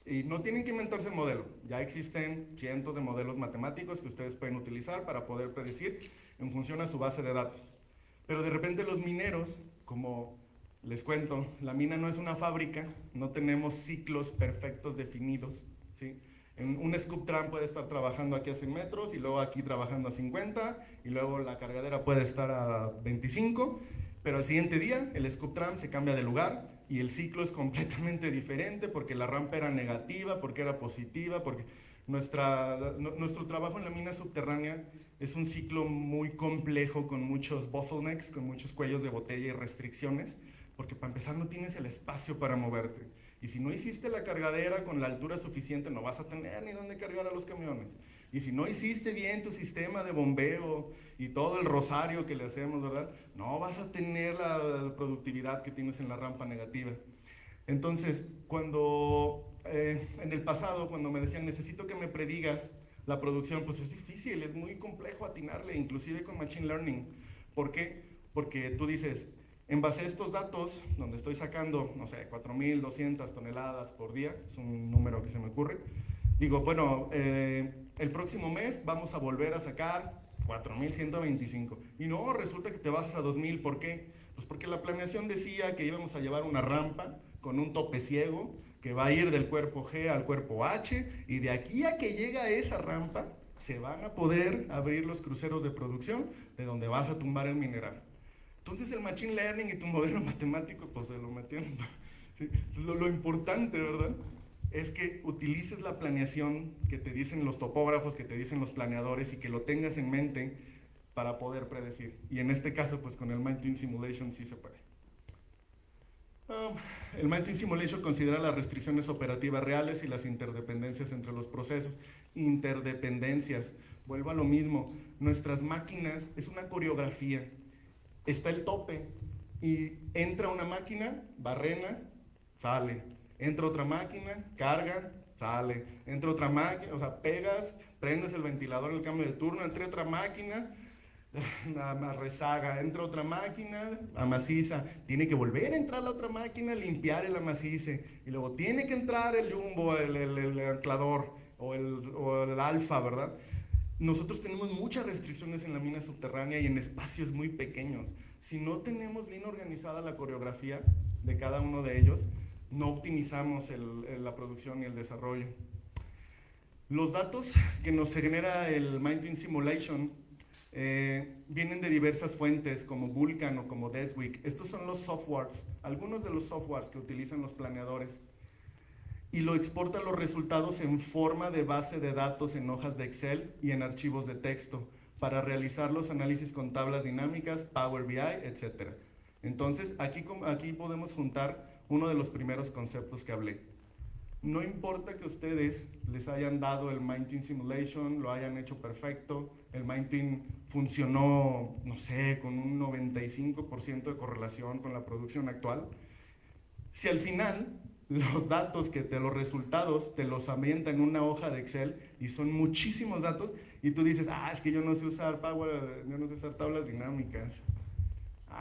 Y no tienen que inventarse el modelo, ya existen cientos de modelos matemáticos que ustedes pueden utilizar para poder predecir en función a su base de datos. Pero de repente los mineros, como les cuento, la mina no es una fábrica, no tenemos ciclos perfectos definidos, ¿sí? Un scoop tram puede estar trabajando aquí a 100 metros y luego aquí trabajando a 50 y luego la cargadera puede estar a 25, pero al siguiente día el scoop tram se cambia de lugar y el ciclo es completamente diferente porque la rampa era negativa, porque era positiva, porque nuestro trabajo en la mina subterránea es un ciclo muy complejo con muchos bottlenecks, con muchos cuellos de botella y restricciones, porque para empezar no tienes el espacio para moverte. Y si no hiciste la cargadera con la altura suficiente, no vas a tener ni dónde cargar a los camiones. Y si no hiciste bien tu sistema de bombeo y todo el rosario que le hacemos, ¿verdad? No vas a tener la productividad que tienes en la rampa negativa. Entonces, en el pasado, cuando me decían, necesito que me predigas la producción, pues es difícil, es muy complejo atinarle, inclusive con Machine Learning. ¿Por qué? Porque tú dices, en base a estos datos, donde estoy sacando, no sé, 4.200 toneladas por día, es un número que se me ocurre, digo, bueno, el próximo mes vamos a volver a sacar 4.125. Y no, resulta que te bajas a 2.000, ¿por qué? Pues porque la planeación decía que íbamos a llevar una rampa con un tope ciego que va a ir del cuerpo G al cuerpo H, y de aquí a que llega esa rampa, se van a poder abrir los cruceros de producción de donde vas a tumbar el mineral. Entonces el Machine Learning y tu modelo matemático, pues se lo metieron. ¿Sí? Lo importante, ¿verdad?, es que utilices la planeación que te dicen los topógrafos, que te dicen los planeadores y que lo tengas en mente para poder predecir. Y en este caso, pues con el MindTwin Simulation sí se puede. El MindTwin Simulation considera las restricciones operativas reales y las interdependencias entre los procesos. Interdependencias, vuelvo a lo mismo, nuestras máquinas es una coreografía. Está el tope y entra una máquina, barrena, sale. Entra otra máquina, carga, sale. Entra otra máquina, o sea, pegas, prendes el ventilador en el cambio de turno, entra otra máquina, rezaga, entra otra máquina, amaciza, tiene que volver a entrar la otra máquina, limpiar el amacice, y luego tiene que entrar el jumbo, el anclador o el alfa, ¿verdad? Nosotros tenemos muchas restricciones en la mina subterránea y en espacios muy pequeños. Si no tenemos bien organizada la coreografía de cada uno de ellos, no optimizamos la producción y el desarrollo. Los datos que nos genera el MindTwin Simulation vienen de diversas fuentes como Vulkan o como Deswik. Estos son los softwares, algunos de los softwares que utilizan los planeadores. Y lo exporta los resultados en forma de base de datos en hojas de Excel y en archivos de texto para realizar los análisis con tablas dinámicas, Power BI, etc. Entonces, aquí podemos juntar uno de los primeros conceptos que hablé. No importa que ustedes les hayan dado el MindTwin Simulation, lo hayan hecho perfecto, el MindTwin funcionó, no sé, con un 95% de correlación con la producción actual. Si al final los datos los resultados te los ambienta en una hoja de Excel y son muchísimos datos y tú dices, es que yo no sé usar yo no sé usar tablas dinámicas,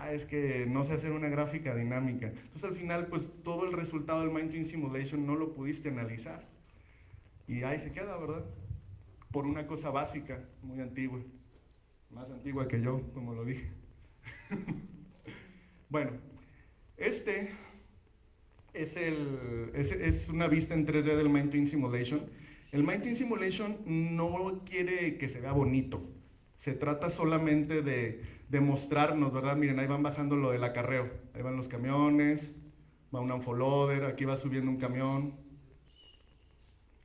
es que no sé hacer una gráfica dinámica. Entonces al final pues todo el resultado del MindTwin Simulation no lo pudiste analizar y ahí se queda, ¿verdad? Por una cosa básica, muy antigua, más antigua que yo, como lo dije. Bueno, es una vista en 3D del MindTwin Simulation El Mining Simulation no quiere que se vea bonito, se trata solamente de mostrarnos, ¿verdad? Miren, ahí van bajando lo del acarreo, ahí van los camiones, va un unfollower, aquí va subiendo un camión,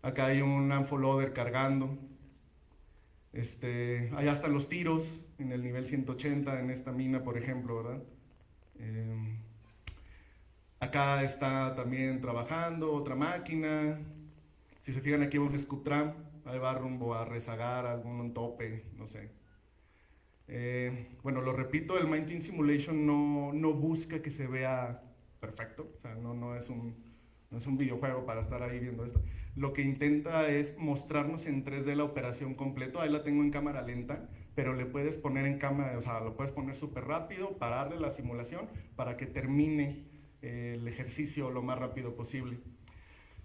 acá hay un unfollower cargando, allá están los tiros en el nivel 180 en esta mina, por ejemplo, ¿verdad? Acá está también trabajando otra máquina. Si se fijan, aquí va un scoop tram, ahí va rumbo a rezagar algún tope, no sé. Bueno, lo repito, el Mining Simulation no busca que se vea perfecto, o sea, no es un videojuego para estar ahí viendo esto. Lo que intenta es mostrarnos en 3D la operación completa. Ahí la tengo en cámara lenta, pero le puedes poner en cámara, o sea, lo puedes poner súper rápido, pararle la simulación para que termine el ejercicio lo más rápido posible.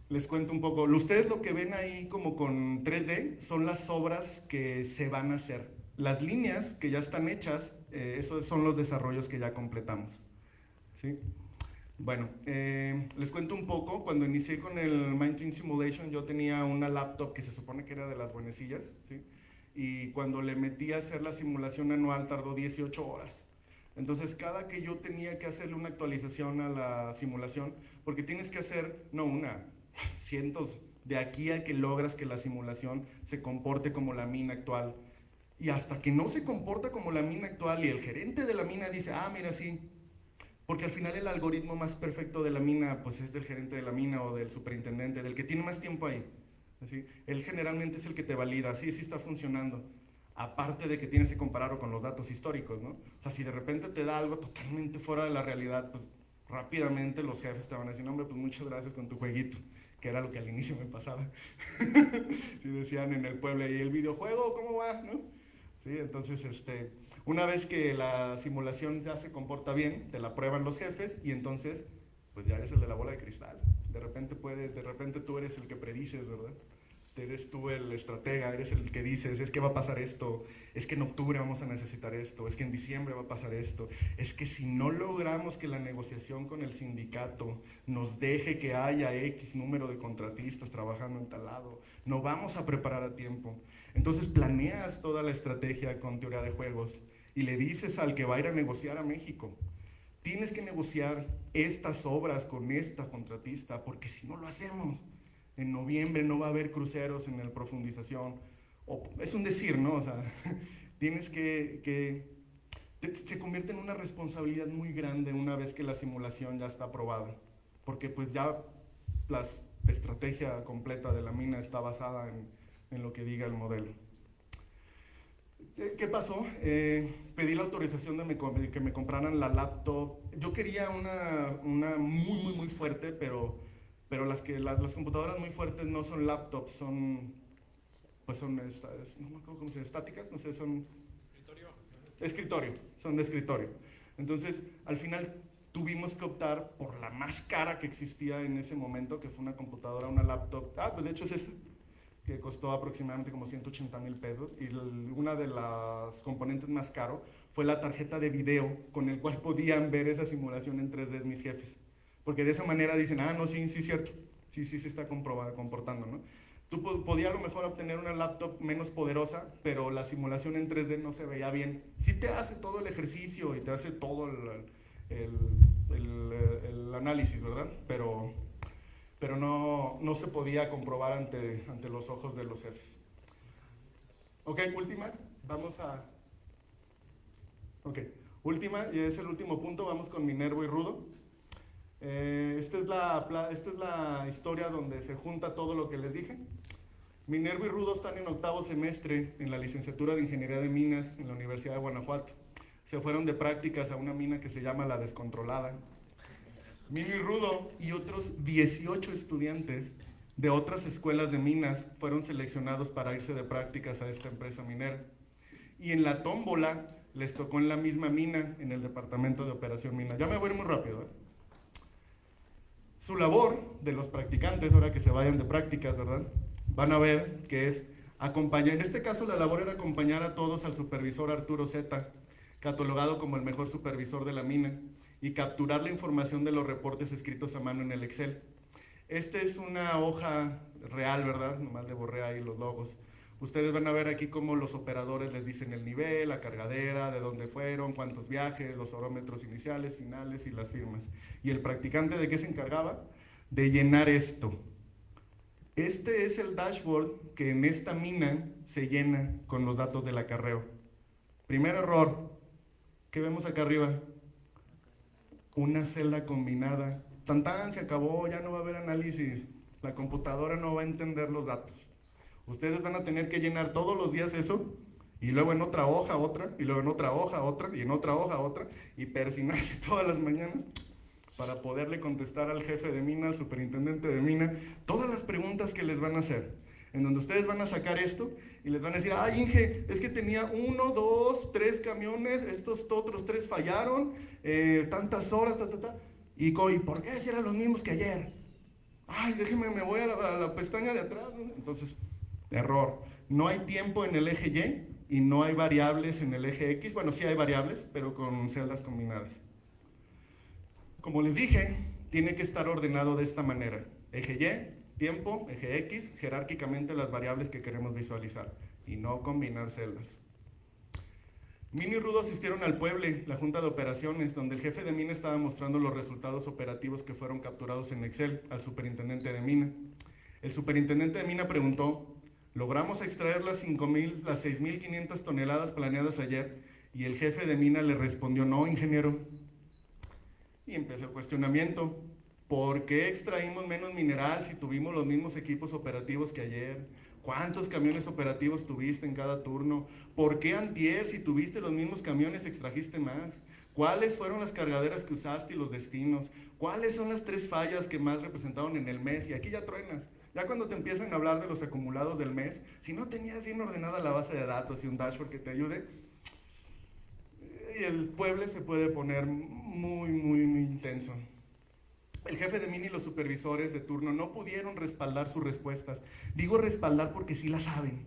Les cuento un poco. Ustedes lo que ven ahí como con 3D son las obras que se van a hacer. Las líneas que ya están hechas, esos son los desarrollos que ya completamos. ¿Sí? Bueno, les cuento un poco. Cuando inicié con el Mining Simulation, yo tenía una laptop que se supone que era de las buenecillas, ¿sí? Y cuando le metí a hacer la simulación anual tardó 18 horas. Entonces, cada que yo tenía que hacerle una actualización a la simulación, porque tienes que hacer, no una, cientos, de aquí a que logras que la simulación se comporte como la mina actual. Y hasta que no se comporta como la mina actual y el gerente de la mina dice, ah, mira, sí, porque al final el algoritmo más perfecto de la mina pues es del gerente de la mina o del superintendente, del que tiene más tiempo ahí. ¿Sí? Él generalmente es el que te valida, sí, sí está funcionando. Aparte de que tienes que compararlo con los datos históricos, ¿no? O sea, si de repente te da algo totalmente fuera de la realidad, pues rápidamente los jefes te van a decir, hombre, pues muchas gracias con tu jueguito, que era lo que al inicio me pasaba. Si decían en el pueblo, ¿y el videojuego cómo va? ¿No? Sí, entonces, una vez que la simulación ya se comporta bien, te la prueban los jefes y entonces, pues ya eres el de la bola de cristal. De repente tú eres el que predices, ¿verdad? Eres tú el estratega, eres el que dices, es que va a pasar esto, es que en octubre vamos a necesitar esto, es que en diciembre va a pasar esto, es que si no logramos que la negociación con el sindicato nos deje que haya X número de contratistas trabajando en tal lado, no vamos a preparar a tiempo. Entonces planeas toda la estrategia con teoría de juegos y le dices al que va a ir a negociar a México, tienes que negociar estas obras con esta contratista, porque si no lo hacemos, en noviembre no va a haber cruceros en el profundización. Es un decir, ¿no? O sea, tienes se convierte en una responsabilidad muy grande una vez que la simulación ya está aprobada, porque pues ya la estrategia completa de la mina está basada en lo que diga el modelo. ¿Qué pasó? Pedí la autorización de que me compraran la laptop. Yo quería una muy fuerte, pero las computadoras muy fuertes no son laptops, son no me acuerdo cómo se llama, estáticas, no sé, son... Escritorio, son de escritorio. Entonces, al final tuvimos que optar por la más cara que existía en ese momento, que fue una computadora, una laptop. Pues de hecho es que costó aproximadamente como 180,000 pesos, y una de las componentes más caro fue la tarjeta de video con el cual podían ver esa simulación en 3D mis jefes, porque de esa manera dicen, no, sí, sí es cierto, sí se está comportando, ¿no? Tú podías a lo mejor obtener una laptop menos poderosa, pero la simulación en 3D no se veía bien. Sí te hace todo el ejercicio y te hace todo el análisis, ¿verdad? Pero no se podía comprobar ante los ojos de los jefes. Ok, última, última, y es el último punto, vamos con Minervo y Rudo. Esta es la historia donde se junta todo lo que les dije. Minervo y Rudo están en 8º semestre en la licenciatura de Ingeniería de Minas en la Universidad de Guanajuato. Se fueron de prácticas a una mina que se llama La Descontrolada. Mino y Rudo y otros 18 estudiantes de otras escuelas de minas fueron seleccionados para irse de prácticas a esta empresa minera. Y en la tómbola les tocó en la misma mina, en el departamento de operación mina. Ya me voy a ir muy rápido, ¿eh? Su labor de los practicantes, ahora que se vayan de prácticas, ¿verdad? Van a ver que es acompañar, en este caso la labor era acompañar a todos al supervisor Arturo Zeta, catalogado como el mejor supervisor de la mina, y capturar la información de los reportes escritos a mano en el Excel. Esta es una hoja real, ¿verdad? Nomás le borré ahí los logos. Ustedes van a ver aquí cómo los operadores les dicen el nivel, la cargadera, de dónde fueron, cuántos viajes, los orómetros iniciales, finales y las firmas. ¿Y el practicante de qué se encargaba? De llenar esto. Este es el dashboard que en esta mina se llena con los datos del acarreo. Primer error, ¿qué vemos acá arriba? Una celda combinada. Tan tan, se acabó, ya no va a haber análisis. La computadora no va a entender los datos. Ustedes van a tener que llenar todos los días eso, y luego en otra hoja otra, y luego en otra hoja otra, y en otra hoja otra, y persinarse todas las mañanas para poderle contestar al jefe de mina, al superintendente de mina, todas las preguntas que les van a hacer. En donde ustedes van a sacar esto y les van a decir, ay, Inge, es que tenía 1, 2, 3 camiones, estos otros 3 fallaron, tantas horas, y ¿por qué si eran los mismos que ayer? Ay, déjeme, me voy a la pestaña de atrás. Entonces, error. No hay tiempo en el eje Y y no hay variables en el eje X. Bueno, sí hay variables, pero con celdas combinadas. Como les dije, tiene que estar ordenado de esta manera. Eje Y, tiempo, eje X, jerárquicamente las variables que queremos visualizar. Y no combinar celdas. Mina y Rudo asistieron al Pueble, la junta de operaciones, donde el jefe de mina estaba mostrando los resultados operativos que fueron capturados en Excel al superintendente de mina. El superintendente de mina preguntó, logramos extraer las 6.500 toneladas planeadas ayer, y el jefe de mina le respondió, no, ingeniero. Y empezó el cuestionamiento, ¿por qué extraímos menos mineral si tuvimos los mismos equipos operativos que ayer? ¿Cuántos camiones operativos tuviste en cada turno? ¿Por qué antier, si tuviste los mismos camiones, extrajiste más? ¿Cuáles fueron las cargaderas que usaste y los destinos? ¿Cuáles son las 3 fallas que más representaron en el mes? Y aquí ya truenas. Ya cuando te empiezan a hablar de los acumulados del mes, si no tenías bien ordenada la base de datos y un dashboard que te ayude, y el pueblo se puede poner muy intenso. El jefe de mina y los supervisores de turno no pudieron respaldar sus respuestas. Digo respaldar porque sí la saben,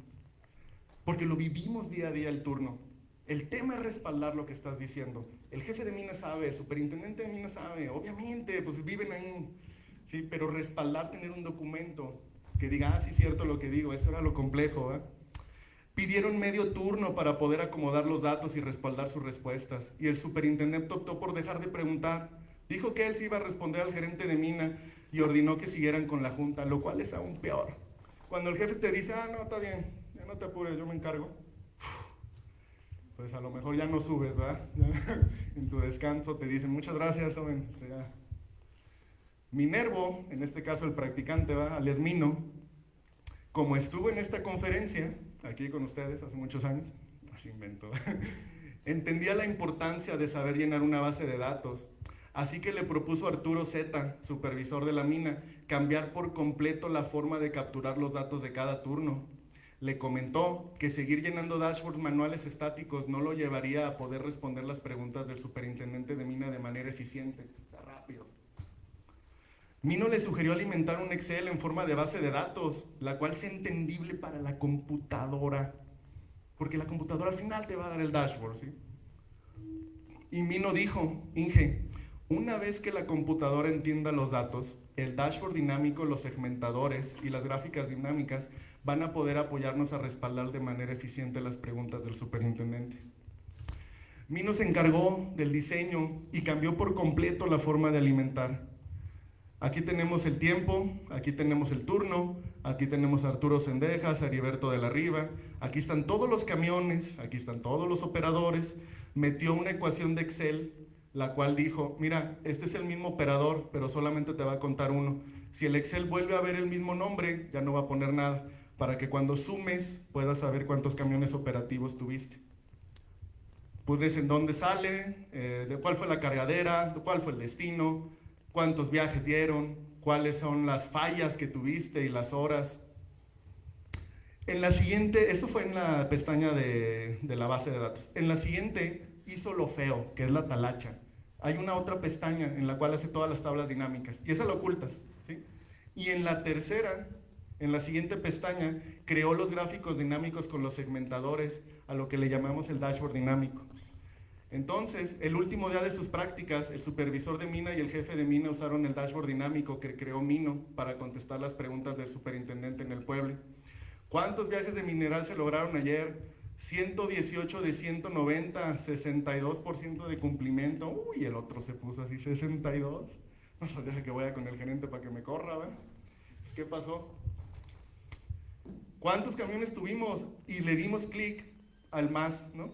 porque lo vivimos día a día el turno. El tema es respaldar lo que estás diciendo. El jefe de mina sabe, el superintendente de mina sabe, obviamente, pues viven ahí. ¿Sí? Pero respaldar, tener un documento que diga, sí es cierto lo que digo, eso era lo complejo. Pidieron medio turno para poder acomodar los datos y respaldar sus respuestas. Y el superintendente optó por dejar de preguntar. Dijo que él sí iba a responder al gerente de mina y ordenó que siguieran con la junta, lo cual es aún peor. Cuando el jefe te dice, no, está bien, ya no te apures, yo me encargo. Pues a lo mejor ya no subes, ¿verdad? En tu descanso te dicen, muchas gracias, joven. Minervo, en este caso el practicante, alias Mino, como estuvo en esta conferencia, aquí con ustedes hace muchos años, así inventó, entendía la importancia de saber llenar una base de datos. Así que le propuso a Arturo Zeta, supervisor de la mina, cambiar por completo la forma de capturar los datos de cada turno. Le comentó que seguir llenando dashboards manuales estáticos no lo llevaría a poder responder las preguntas del superintendente de mina de manera eficiente, rápido. Mino le sugirió alimentar un Excel en forma de base de datos, la cual sea entendible para la computadora, porque la computadora al final te va a dar el dashboard, ¿sí? Y Mino dijo, Inge, una vez que la computadora entienda los datos, el dashboard dinámico, los segmentadores y las gráficas dinámicas van a poder apoyarnos a respaldar de manera eficiente las preguntas del superintendente. Mino se encargó del diseño y cambió por completo la forma de alimentar. Aquí tenemos el tiempo, aquí tenemos el turno, aquí tenemos a Arturo Sendejas, a Heriberto de la Riva, aquí están todos los camiones, aquí están todos los operadores. Metió una ecuación de Excel, la cual dijo, mira, este es el mismo operador, pero solamente te va a contar uno. Si el Excel vuelve a ver el mismo nombre, ya no va a poner nada, para que cuando sumes puedas saber cuántos camiones operativos tuviste. Puedes en dónde sale, de cuál fue la cargadera, de cuál fue el destino, cuántos viajes dieron, cuáles son las fallas que tuviste y las horas. En la siguiente, eso fue en la pestaña de la base de datos. En la siguiente hizo lo feo, que es la talacha. Hay una otra pestaña en la cual hace todas las tablas dinámicas y esa la ocultas, ¿sí? Y en la tercera, en la siguiente pestaña, creó los gráficos dinámicos con los segmentadores, a lo que le llamamos el dashboard dinámico. Entonces, el último día de sus prácticas, el supervisor de mina y el jefe de mina usaron el dashboard dinámico que creó Mino para contestar las preguntas del superintendente en el pueblo. ¿Cuántos viajes de mineral se lograron ayer? 118 de 190, 62% de cumplimiento. Uy, el otro se puso así, 62. No sé, deja que vaya con el gerente para que me corra, ¿verdad? ¿Qué pasó? ¿Cuántos camiones tuvimos? Y le dimos clic al más, ¿no?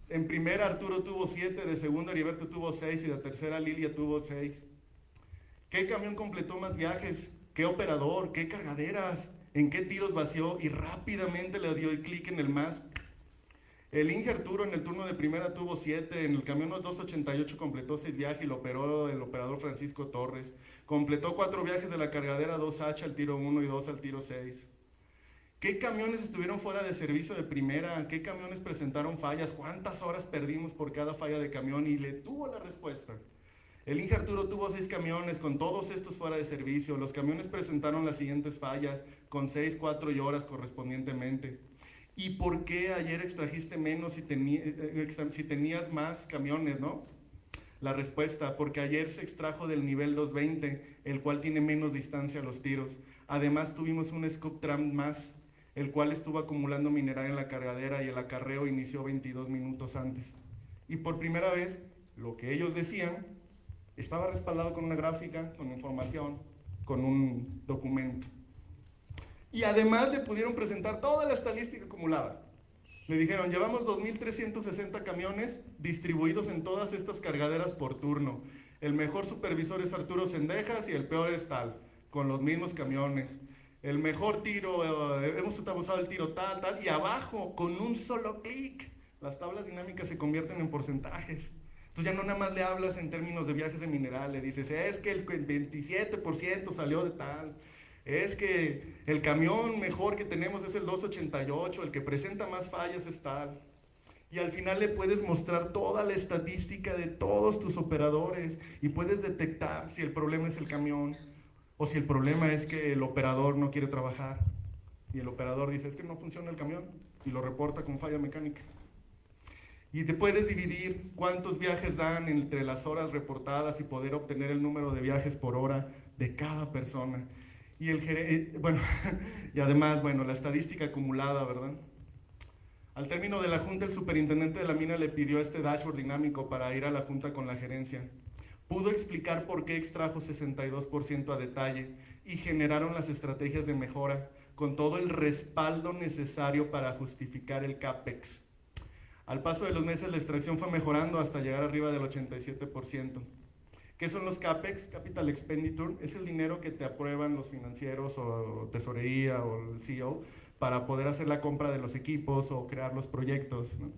En primera Arturo tuvo 7, de segunda Heriberto tuvo 6 y de tercera Lilia tuvo 6. ¿Qué camión completó más viajes? ¿Qué operador? ¿Qué cargaderas? ¿En qué tiros vació? Y rápidamente le dio el clic en el más. El Inge Arturo en el turno de primera tuvo 7, en el camión 288 completó 6 viajes y lo operó el operador Francisco Torres. Completó 4 viajes de la cargadera 2H al tiro 1 y 2 al tiro 6. ¿Qué camiones estuvieron fuera de servicio de primera? ¿Qué camiones presentaron fallas? ¿Cuántas horas perdimos por cada falla de camión? Y le tuvo la respuesta. El Inge Arturo tuvo 6 camiones, con todos estos fuera de servicio. Los camiones presentaron las siguientes fallas, con 6, 4 y horas correspondientemente. ¿Y por qué ayer extrajiste menos si tenías más camiones, no? La respuesta, porque ayer se extrajo del nivel 220, el cual tiene menos distancia a los tiros. Además tuvimos un scoop tram más, el cual estuvo acumulando mineral en la cargadera y el acarreo inició 22 minutos antes. Y por primera vez, lo que ellos decían estaba respaldado con una gráfica, con información, con un documento. Y además le pudieron presentar toda la estadística acumulada. Le dijeron, llevamos 2.360 camiones distribuidos en todas estas cargaderas por turno. El mejor supervisor es Arturo Cendejas y el peor es tal, con los mismos camiones. El mejor tiro, hemos usado el tiro tal, y abajo, con un solo clic, las tablas dinámicas se convierten en porcentajes. Entonces ya no nada más le hablas en términos de viajes de mineral, le dices, es que el 27% salió de tal, es que el camión mejor que tenemos es el 288, el que presenta más fallas es tal. Y al final le puedes mostrar toda la estadística de todos tus operadores y puedes detectar si el problema es el camión o si el problema es que el operador no quiere trabajar. Y el operador dice, es que no funciona el camión y lo reporta con falla mecánica. Y te puedes dividir cuántos viajes dan entre las horas reportadas y poder obtener el número de viajes por hora de cada persona. Y y además, la estadística acumulada, ¿verdad? Al término de la junta, el superintendente de la mina le pidió este dashboard dinámico para ir a la junta con la gerencia. Pudo explicar por qué extrajo 62% a detalle y generaron las estrategias de mejora con todo el respaldo necesario para justificar el CAPEX. Al paso de los meses, la extracción fue mejorando hasta llegar arriba del 87%. ¿Qué son los CAPEX? Capital Expenditure. Es el dinero que te aprueban los financieros o tesorería o el CEO para poder hacer la compra de los equipos o crear los proyectos, ¿no?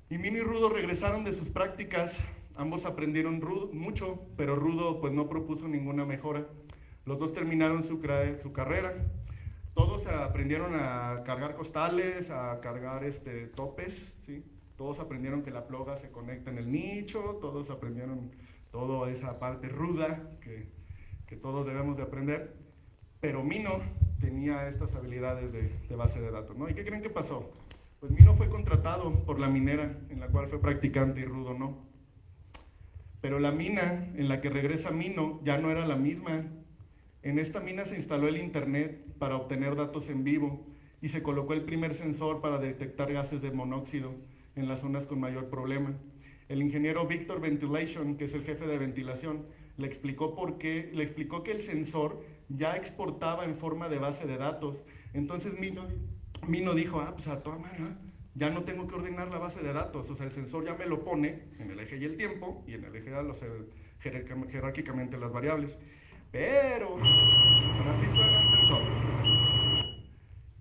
Y Mino y Rudo regresaron de sus prácticas. Ambos aprendieron mucho, pero Rudo pues no propuso ninguna mejora. Los dos terminaron su carrera. Todos aprendieron a cargar costales, a cargar topes, ¿sí? Todos aprendieron que la ploga se conecta en el nicho, todos aprendieron toda esa parte ruda que todos debemos de aprender, pero Mino tenía estas habilidades de base de datos, ¿no? ¿Y qué creen que pasó? Pues Mino fue contratado por la minera en la cual fue practicante y Rudo no. Pero la mina en la que regresa Mino ya no era la misma. En esta mina se instaló el internet para obtener datos en vivo y se colocó el primer sensor para detectar gases de monóxido en las zonas con mayor problema. El ingeniero Victor Ventilation, que es el jefe de ventilación, le explicó que el sensor ya exportaba en forma de base de datos. Entonces Mino dijo, pues a toda madre, ¿no? Ya no tengo que ordenar la base de datos, o sea, el sensor ya me lo pone en el eje y el tiempo, y en el eje jerárquicamente las variables. Pero, así suena el sensor.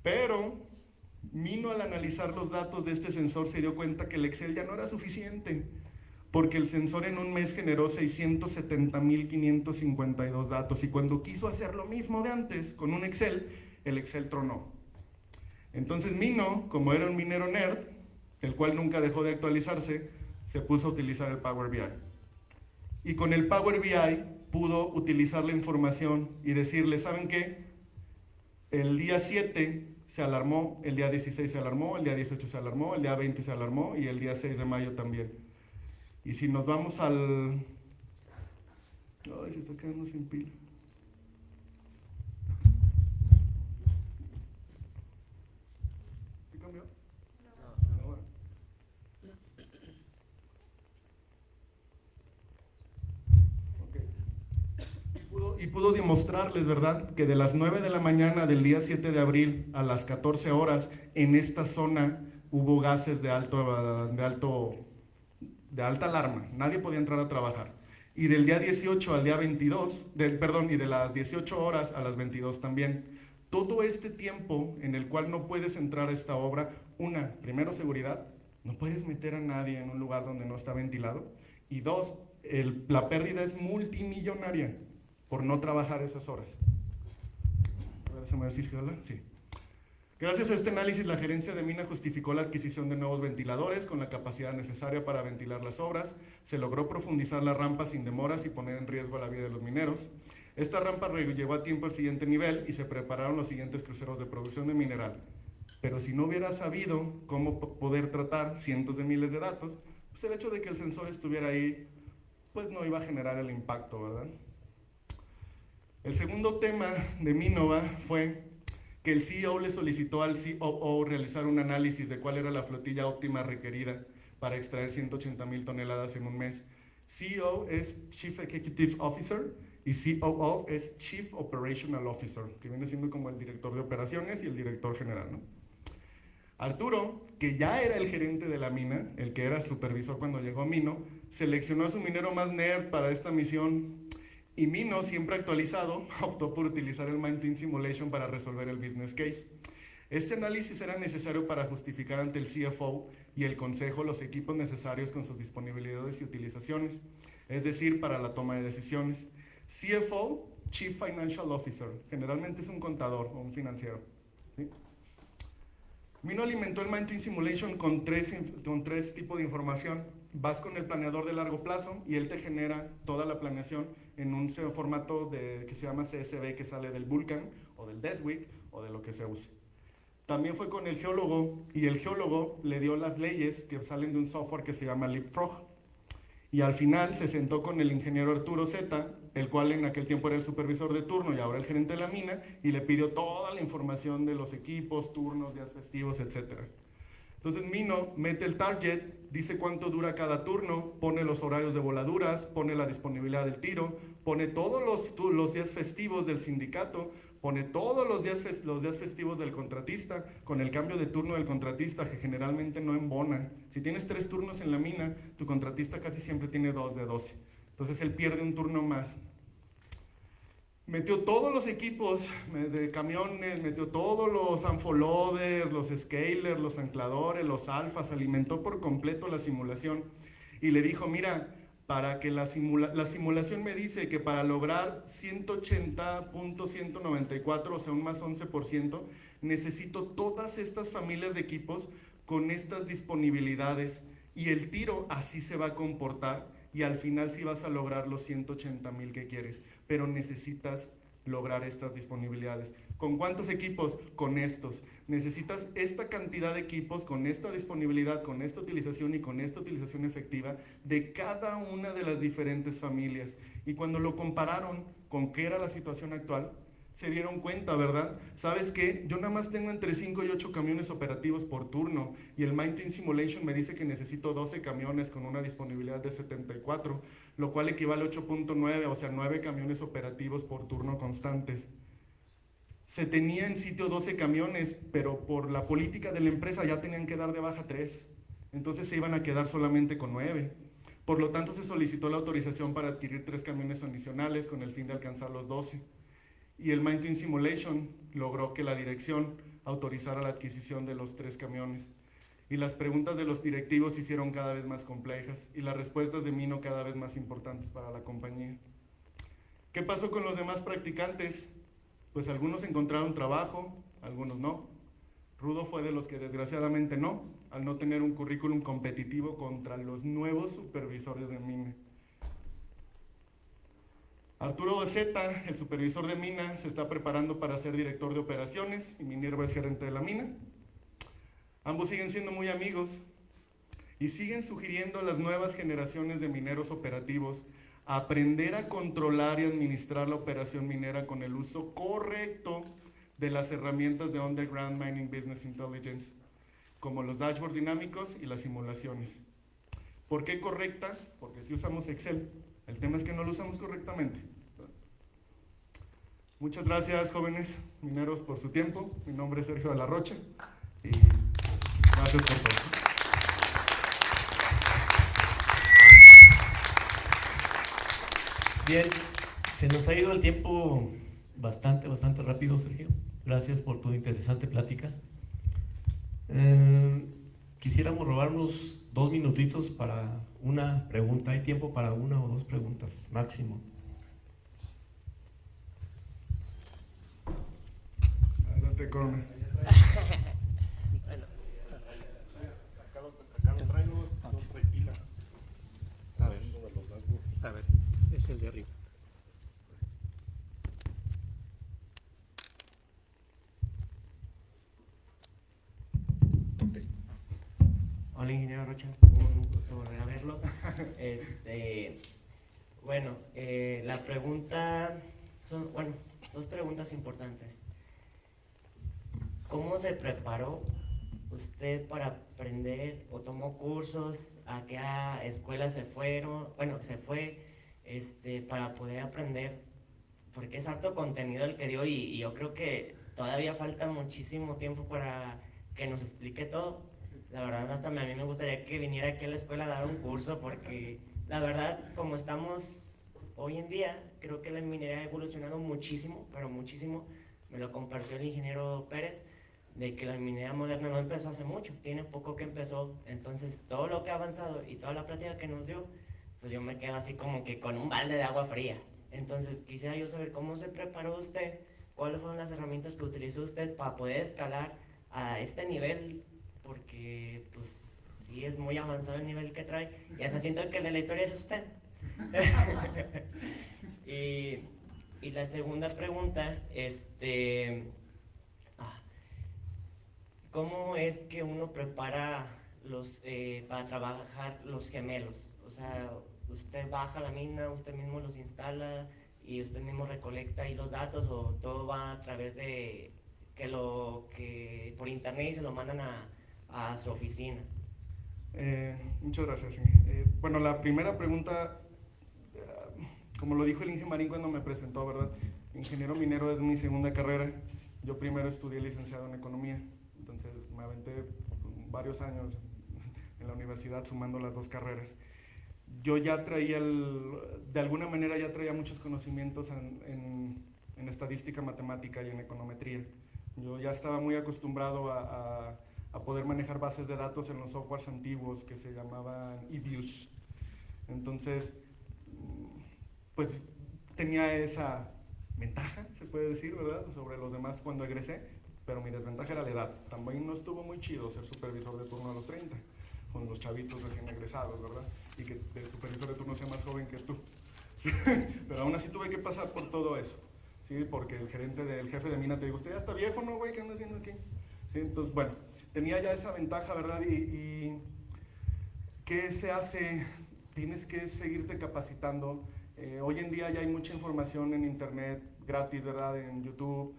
Pero Mino, al analizar los datos de este sensor, se dio cuenta que el Excel ya no era suficiente, porque el sensor en un mes generó 670,552 datos, y cuando quiso hacer lo mismo de antes con un Excel, el Excel tronó. Entonces Mino, como era un minero nerd, el cual nunca dejó de actualizarse, se puso a utilizar el Power BI. Y con el Power BI pudo utilizar la información y decirle, ¿saben qué? El día 7 se alarmó, el día 16 se alarmó, el día 18 se alarmó, el día 20 se alarmó y el día 6 de mayo también. Y si nos vamos al... Ay, se está quedando sin pila. ¿Sí cambió? No. No. Y pudo demostrarles, ¿verdad?, que de las 9 de la mañana del día 7 de abril a las 14 horas, en esta zona hubo gases de alta alarma. Nadie podía entrar a trabajar. Y del día 18 al día 22, y de las 18 horas a las 22 también. Todo este tiempo en el cual no puedes entrar a esta obra, primero seguridad, no puedes meter a nadie en un lugar donde no está ventilado. Y dos, la pérdida es multimillonaria por no trabajar esas horas. Déjame ver si se habla. Sí. Gracias a este análisis, la gerencia de mina justificó la adquisición de nuevos ventiladores con la capacidad necesaria para ventilar las obras. Se logró profundizar la rampa sin demoras y poner en riesgo la vida de los mineros. Esta rampa llevó a tiempo al siguiente nivel y se prepararon los siguientes cruceros de producción de mineral. Pero si no hubiera sabido cómo poder tratar cientos de miles de datos, pues el hecho de que el sensor estuviera ahí, pues no iba a generar el impacto, ¿verdad? El segundo tema de Minova fue que el CEO le solicitó al COO realizar un análisis de cuál era la flotilla óptima requerida para extraer 180,000 toneladas en un mes. CEO es Chief Executive Officer y COO es Chief Operational Officer, que viene siendo como el director de operaciones y el director general, ¿no? Arturo, que ya era el gerente de la mina, el que era supervisor cuando llegó Mino, seleccionó a su minero más nerd para esta misión. Y Mino, siempre actualizado, optó por utilizar el Mine Twin Simulation para resolver el business case. Este análisis era necesario para justificar ante el CFO y el consejo los equipos necesarios con sus disponibilidades y utilizaciones, es decir, para la toma de decisiones. CFO, Chief Financial Officer, generalmente es un contador o un financiero. ¿Sí? Mino alimentó el Mine Twin Simulation con tres tipos de información. Vas con el planeador de largo plazo y él te genera toda la planeación en un formato que se llama CSV, que sale del Vulkan o del Deswik o de lo que se use. También fue con el geólogo y el geólogo le dio las leyes que salen de un software que se llama Leapfrog. Y al final se sentó con el ingeniero Arturo Zeta, el cual en aquel tiempo era el supervisor de turno y ahora el gerente de la mina, y le pidió toda la información de los equipos, turnos, días festivos, etc. Entonces Mino mete el target, dice cuánto dura cada turno, pone los horarios de voladuras, pone la disponibilidad del tiro, pone todos los días festivos del sindicato, pone todos los días festivos del contratista, con el cambio de turno del contratista, que generalmente no embona. Si tienes 3 turnos en la mina, tu contratista casi siempre tiene 2 de 12. Entonces él pierde un turno más. Metió todos los equipos de camiones, metió todos los anfoloaders, los scalers, los ancladores, los alfas, alimentó por completo la simulación. Y le dijo, mira, para que la simulación me dice que para lograr 180.194, o sea, un más 11%, necesito todas estas familias de equipos con estas disponibilidades y el tiro así se va a comportar y al final sí vas a lograr los 180,000 que quieres, pero necesitas lograr estas disponibilidades. ¿Con cuántos equipos? Con estos. Necesitas esta cantidad de equipos con esta disponibilidad, con esta utilización y con esta utilización efectiva de cada una de las diferentes familias. Y cuando lo compararon con qué era la situación actual, se dieron cuenta, ¿verdad? ¿Sabes qué? Yo nada más tengo entre 5 y 8 camiones operativos por turno y el Mine Twin Simulation me dice que necesito 12 camiones con una disponibilidad de 74, lo cual equivale a 8.9, o sea, 9 camiones operativos por turno constantes. Se tenía en sitio 12 camiones, pero por la política de la empresa ya tenían que dar de baja 3. Entonces se iban a quedar solamente con 9. Por lo tanto, se solicitó la autorización para adquirir 3 camiones adicionales con el fin de alcanzar los 12. Y el Mine Twin Simulation logró que la dirección autorizara la adquisición de los 3 camiones. Y las preguntas de los directivos se hicieron cada vez más complejas y las respuestas de Mino cada vez más importantes para la compañía. ¿Qué pasó con los demás practicantes? Pues algunos encontraron trabajo, algunos no. Rudo fue de los que desgraciadamente no, al no tener un currículum competitivo contra los nuevos supervisores de mina. Arturo Zeta, el supervisor de mina, se está preparando para ser director de operaciones y Minerva es gerente de la mina. Ambos siguen siendo muy amigos y siguen sugiriendo a las nuevas generaciones de mineros operativos aprender a controlar y administrar la operación minera con el uso correcto de las herramientas de Underground Mining Business Intelligence, como los dashboards dinámicos y las simulaciones. ¿Por qué correcta? Porque si usamos Excel. El tema es que no lo usamos correctamente. Muchas gracias, jóvenes mineros, por su tiempo. Mi nombre es Sergio de la Rocha y gracias por todo. Bien, se nos ha ido el tiempo bastante rápido, Sergio. Gracias por tu interesante plática. Quisiéramos robarnos 2 minutitos para una pregunta. Hay tiempo para 1 o 2 preguntas, máximo. Adelante, Corona. Acá lo traigo, no trae pila. A ver, es el de arriba. Hola, ingeniero Rocha, un gusto volver a verlo. Bueno, la pregunta son, 2 preguntas importantes. ¿Cómo se preparó usted para aprender o tomó cursos? ¿A qué escuelas se fueron? Se fue para poder aprender, porque es harto contenido el que dio y yo creo que todavía falta muchísimo tiempo para que nos explique todo. La verdad, hasta a mí me gustaría que viniera aquí a la escuela a dar un curso, porque la verdad, como estamos hoy en día, creo que la minería ha evolucionado muchísimo, pero muchísimo. Me lo compartió el ingeniero Pérez, de que la minería moderna no empezó hace mucho, tiene poco que empezó. Entonces, todo lo que ha avanzado y toda la plática que nos dio, pues yo me quedo así como que con un balde de agua fría. Entonces, quisiera yo saber cómo se preparó usted, cuáles fueron las herramientas que utilizó usted para poder escalar a este nivel, porque pues sí es muy avanzado el nivel que trae y hasta siento que el de la historia es usted. y la segunda pregunta, ¿cómo es que uno prepara para trabajar los gemelos? O sea, usted baja a la mina, usted mismo los instala y usted mismo recolecta ahí los datos, o todo va a través de que por internet y se lo mandan a su oficina. Muchas gracias. Bueno, la primera pregunta, como lo dijo el Inge Marín cuando me presentó, ¿verdad? Ingeniero minero es mi segunda carrera. Yo primero estudié licenciado en economía, entonces me aventé varios años en la universidad sumando las 2 carreras. Yo ya traía, de alguna manera ya traía muchos conocimientos en estadística matemática y en econometría. Yo ya estaba muy acostumbrado a poder manejar bases de datos en los softwares antiguos que se llamaban eViews. Entonces, pues tenía esa ventaja, se puede decir, ¿verdad?, sobre los demás cuando egresé, pero mi desventaja era la edad. También no estuvo muy chido ser supervisor de turno a los 30, con los chavitos recién egresados, ¿verdad? Y que el supervisor de turno sea más joven que tú. Pero aún así tuve que pasar por todo eso, ¿sí? Porque el jefe de mina te digo, usted ya está viejo, ¿no, güey? ¿Qué anda haciendo aquí? ¿Sí? Entonces, bueno, tenía ya esa ventaja, ¿verdad? Y ¿qué se hace? Tienes que seguirte capacitando. Hoy en día ya hay mucha información en internet, gratis, ¿verdad? En YouTube.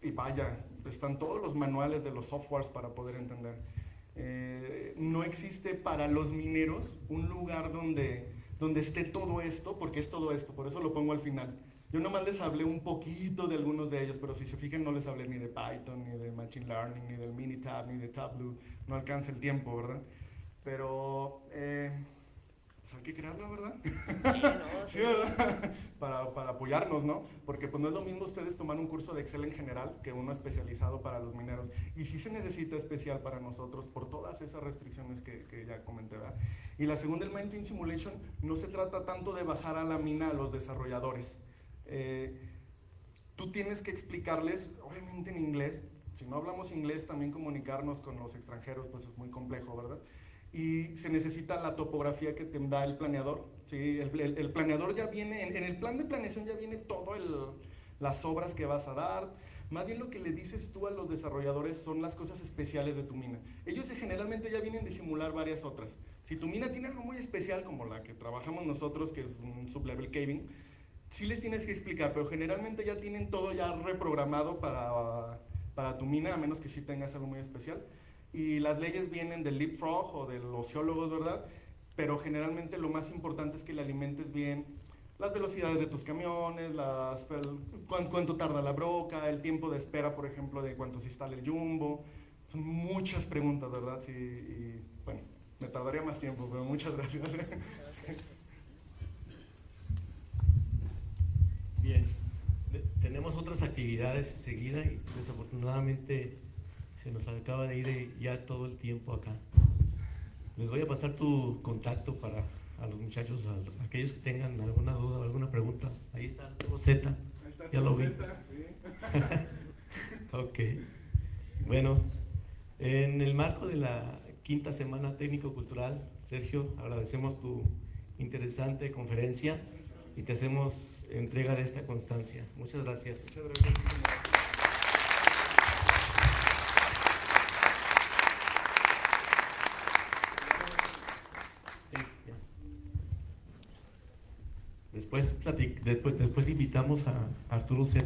Y vaya, están todos los manuales de los softwares para poder entender. No existe para los mineros un lugar donde esté todo esto, porque es todo esto, por eso lo pongo al final. Yo nomás les hablé un poquito de algunos de ellos, pero si se fijan no les hablé ni de Python, ni de Machine Learning, ni del Minitab, ni de Tableau. No alcanza el tiempo, ¿verdad? Pero pues hay que crearla, ¿verdad? Sí, no, Sí, ¿verdad? Para apoyarnos, ¿no? Porque pues no es lo mismo ustedes tomar un curso de Excel en general que uno especializado para los mineros. Y sí se necesita especial para nosotros por todas esas restricciones que ya comenté, ¿verdad? Y la segunda, el Mine Simulation, no se trata tanto de bajar a la mina a los desarrolladores. Tú tienes que explicarles, obviamente en inglés. Si no hablamos inglés, también comunicarnos con los extranjeros pues es muy complejo, ¿verdad? y se necesita la topografía que te da el planeador. ¿Sí? El planeador ya viene, en el plan de planeación ya viene todo las obras que vas a dar. Más bien lo que le dices tú a los desarrolladores son las cosas especiales de tu mina. Ellos generalmente ya vienen de simular varias otras. Si tu mina tiene algo muy especial como la que trabajamos nosotros, que es un sublevel caving, sí les tienes que explicar, pero generalmente ya tienen todo ya reprogramado para tu mina, a menos que sí tengas algo muy especial. Y las leyes vienen del leapfrog o de los geólogos, ¿verdad? Pero generalmente lo más importante es que le alimentes bien las velocidades de tus camiones, cuánto tarda la broca, el tiempo de espera, por ejemplo, de cuánto se instala el jumbo. Son muchas preguntas, ¿verdad? Sí, y bueno, me tardaría más tiempo, pero muchas gracias. Bien, tenemos otras actividades enseguida y desafortunadamente se nos acaba de ir ya todo el tiempo acá. Les voy a pasar tu contacto para a los muchachos, a aquellos que tengan alguna duda o alguna pregunta. Ahí está Rosetta, ya lo vi. Ok, bueno, en el marco de la 5ª Semana Técnico-Cultural, Sergio, agradecemos tu interesante conferencia y te hacemos entrega de esta constancia. Muchas gracias. Muchas gracias. Sí, ya. Después invitamos a Arturo C.